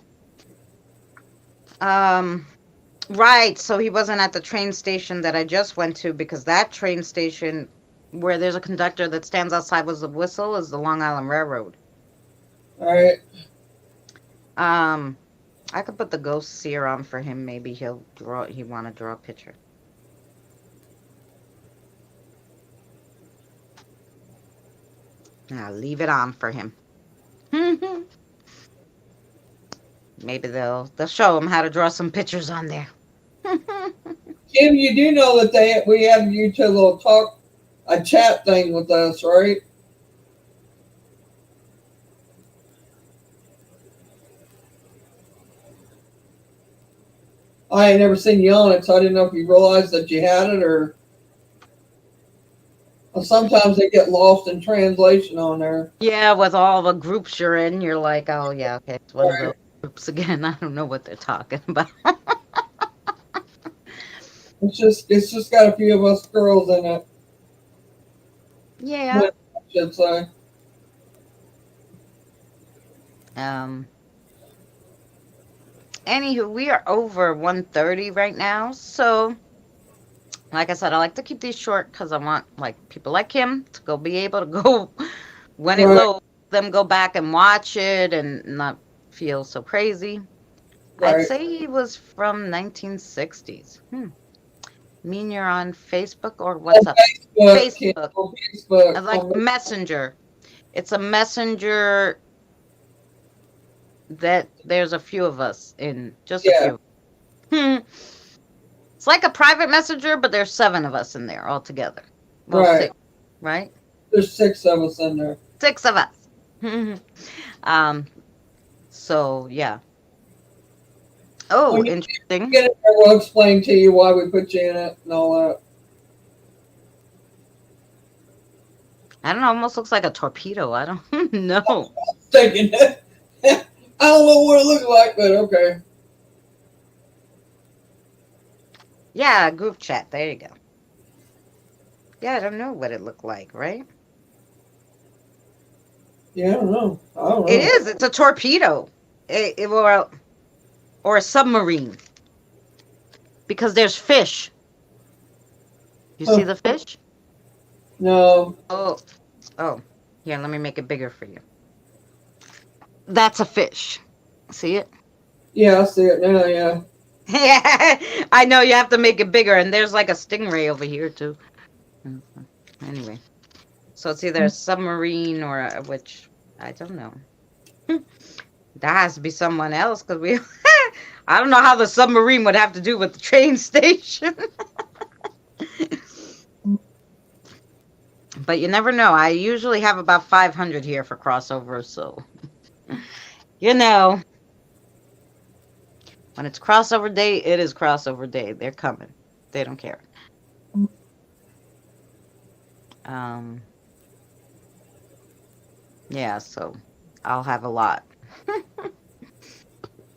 right. So he wasn't at the train station that I just went to, because that train station where there's a conductor that stands outside with a whistle is the Long Island Railroad. All right. Um, I could put the ghost seer on for him. Maybe he want to draw a picture. I'll leave it on for him. Maybe they'll show him how to draw some pictures on there. Kim, you do know that we have you two little talk a chat thing with us, right? I had never seen you on it, so I didn't know if you realized that you had it, or sometimes they get lost in translation on there. Yeah, with all the groups you're in, you're like, oh yeah, okay, it's one of those Right. groups again. I don't know what they're talking about. It's just got a few of us girls in it. Yeah. Women, I should say. Um. Anywho, we are over 1:30 right now, so like I said, I like to keep these short because I want like people like him to go be able to go when it Right, loads, them go back and watch it and not feel so crazy. I'd right. say he was from 1960s. Mean you're on Facebook or On what's up? Facebook, Kim, Facebook. on Facebook, I like on Messenger. It's a messenger that there's a few of us in, just a yeah, few. Hmm. It's like a private messenger, but there's seven of us in there altogether. Well, right. six, right? There's six of us in there. Six of us. um. So yeah. Oh, When you interesting. get in there, we'll explain to you why we put you in it and all that. I don't know. Almost looks like a torpedo. I don't know. Thinking that. I don't know what it looks like, but okay. Yeah, group chat. There you go. Yeah, I don't know what it looked like, right? Yeah, I don't know. I don't It know. is. It's a torpedo, or a submarine because there's fish. You see Huh. the fish? No. Oh, oh. Here, let me make it bigger for you. That's a fish. See it? Yeah, I see it now. Yeah. Yeah, I know you have to make it bigger, and there's like a stingray over here too. Mhm. Anyway, so it's either a submarine or which I don't know. That has to be someone else because we. I don't know how the submarine would have to do with the train station, but you never know. I usually have about 500 here for crossovers, so you know when it's crossover day, it is crossover day. They're coming. They don't care. Um, yeah, so I'll have a lot.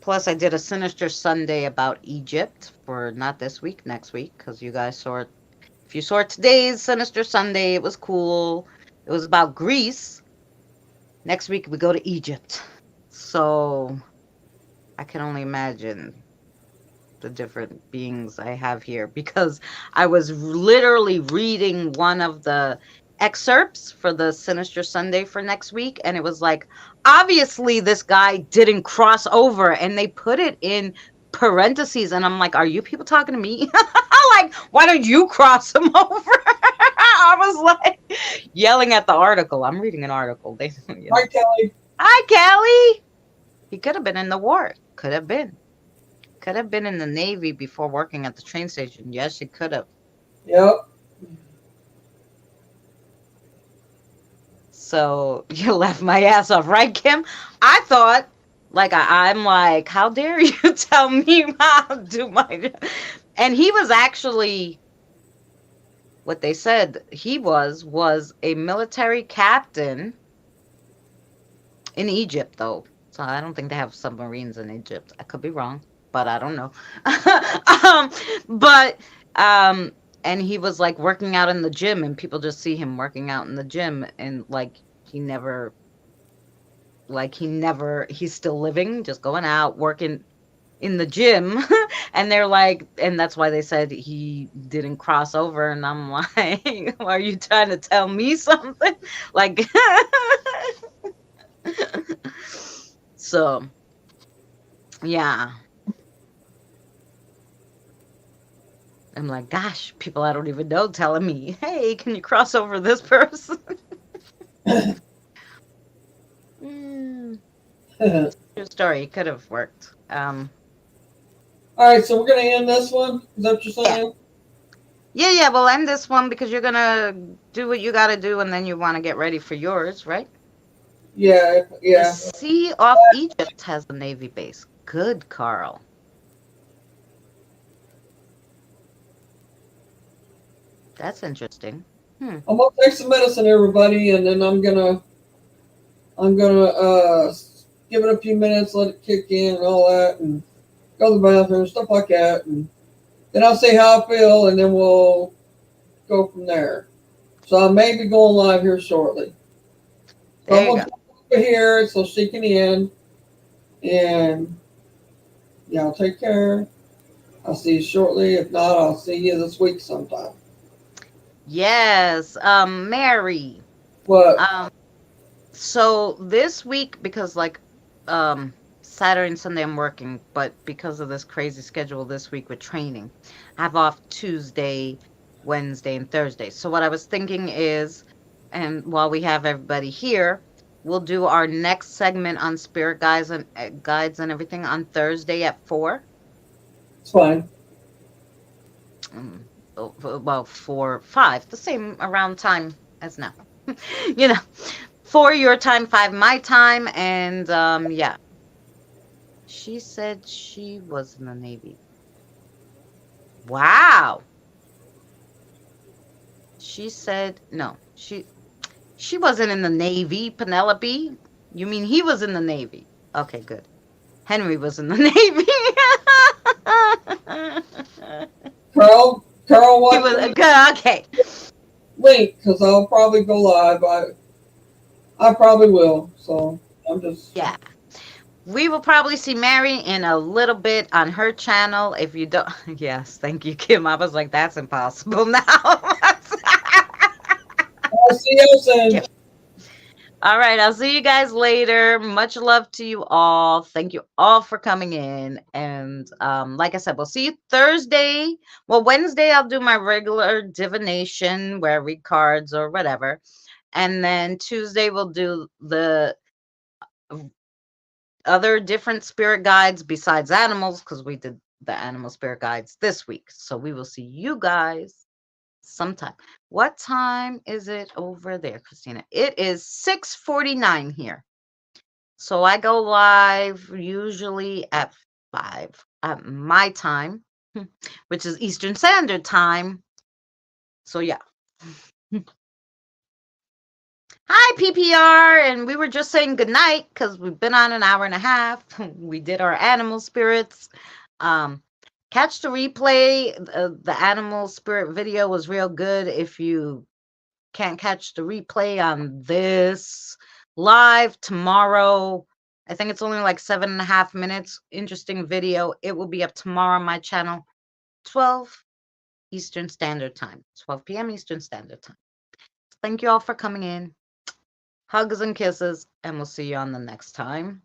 Plus, I did a Sinister Sunday about Egypt for not this week, next week, because you guys saw it. If you saw today's Sinister Sunday, it was cool. It was about Greece. Next week, we go to Egypt. So I can only imagine the different beings I have here because I was literally reading one of the excerpts for the Sinister Sunday for next week, and it was like, obviously, this guy didn't cross over, and they put it in parentheses, and I'm like, are you people talking to me? Like, why don't you cross him over? I was like yelling at the article. I'm reading an article. They, Hi, Kelly. hi, Kelly. He could have been in the war. Could have been. Could have been in the Navy before working at the train station. Yes, she could have. Yep. So you left my ass off, right, Kim? I thought, like, I'm like, how dare you tell me how to do my. And he was actually, what they said he was a military captain in Egypt, though. So I don't think they have submarines in Egypt. I could be wrong, but I don't know. um, but and he was like working out in the gym, and people just see him working out in the gym, and he never, he's still living, just going out working in the gym. And they're like, and that's why they said he didn't cross over. And I'm like, are you trying to tell me something? Like, so yeah, I'm like, gosh, people I don't even know telling me, hey, can you cross over this person? Mm, All true story. It could have worked. right, so we're gonna end this one. Is that what you're Yeah, saying? Yeah, yeah, we'll end this one because you're gonna do what you gotta do and then you wanna get ready for yours, right? Yeah, The yeah. Sea off Egypt has a Navy base. Good, Carl. That's interesting. Hmm. I'm gonna take some medicine, everybody, and then I'm gonna give it a few minutes, let it kick in and all that, and go to the bathroom, stuff like that, and then I'll see how I feel, and then we'll go from there. So I may be going live here shortly. So I'm There you gonna go. jump over here so she can in, and y'all take care. I'll see you shortly. If not, I'll see you this week sometime. Yes, Mary. What? Um, so this week, because like um Saturday and Sunday I'm working, but because of this crazy schedule this week with training, I have off Tuesday, Wednesday, and Thursday. So what I was thinking is, and while we have everybody here, we'll do our next segment on spirit guides and guides and everything on Thursday at 4. It's fine. Mm, well, 4, 5, the same around time as now. You know, 4 your time, 5 my time, and yeah. She said she was in the Navy. Wow. She said no. She wasn't in the Navy, Penelope. You mean he was in the Navy? Okay, good. Henry was in the Navy. Carol, He watch was the good. Okay. link because I'll probably go live. I probably will. So I'm just Yeah. We will probably see Mary in a little bit on her channel. If you don't, yes, thank you, Kim. I was like, that's impossible now. I'll see you soon. All right, I'll see you guys later. Much love to you all. Thank you all for coming in. And like I said, we'll see you Thursday. Well, Wednesday, I'll do my regular divination where I read cards or whatever. And then Tuesday, we'll do the other different spirit guides besides animals because we did the animal spirit guides this week. So we will see you guys sometime. What time is it over there, Christina? It is 6:49 here. So I go live usually at 5 at my time, which is Eastern Standard Time. So yeah. Hi PPR, and we were just saying goodnight because we've been on an hour and a half. We did our animal spirits. Um, Catch the replay. The animal spirit video was real good. If you can't catch the replay on this live tomorrow, I think it's only like 7.5 minutes. Interesting video. It will be up tomorrow on my channel, 12 Eastern Standard Time, 12 p.m. Eastern Standard Time. Thank you all for coming in. Hugs and kisses, and we'll see you on the next time.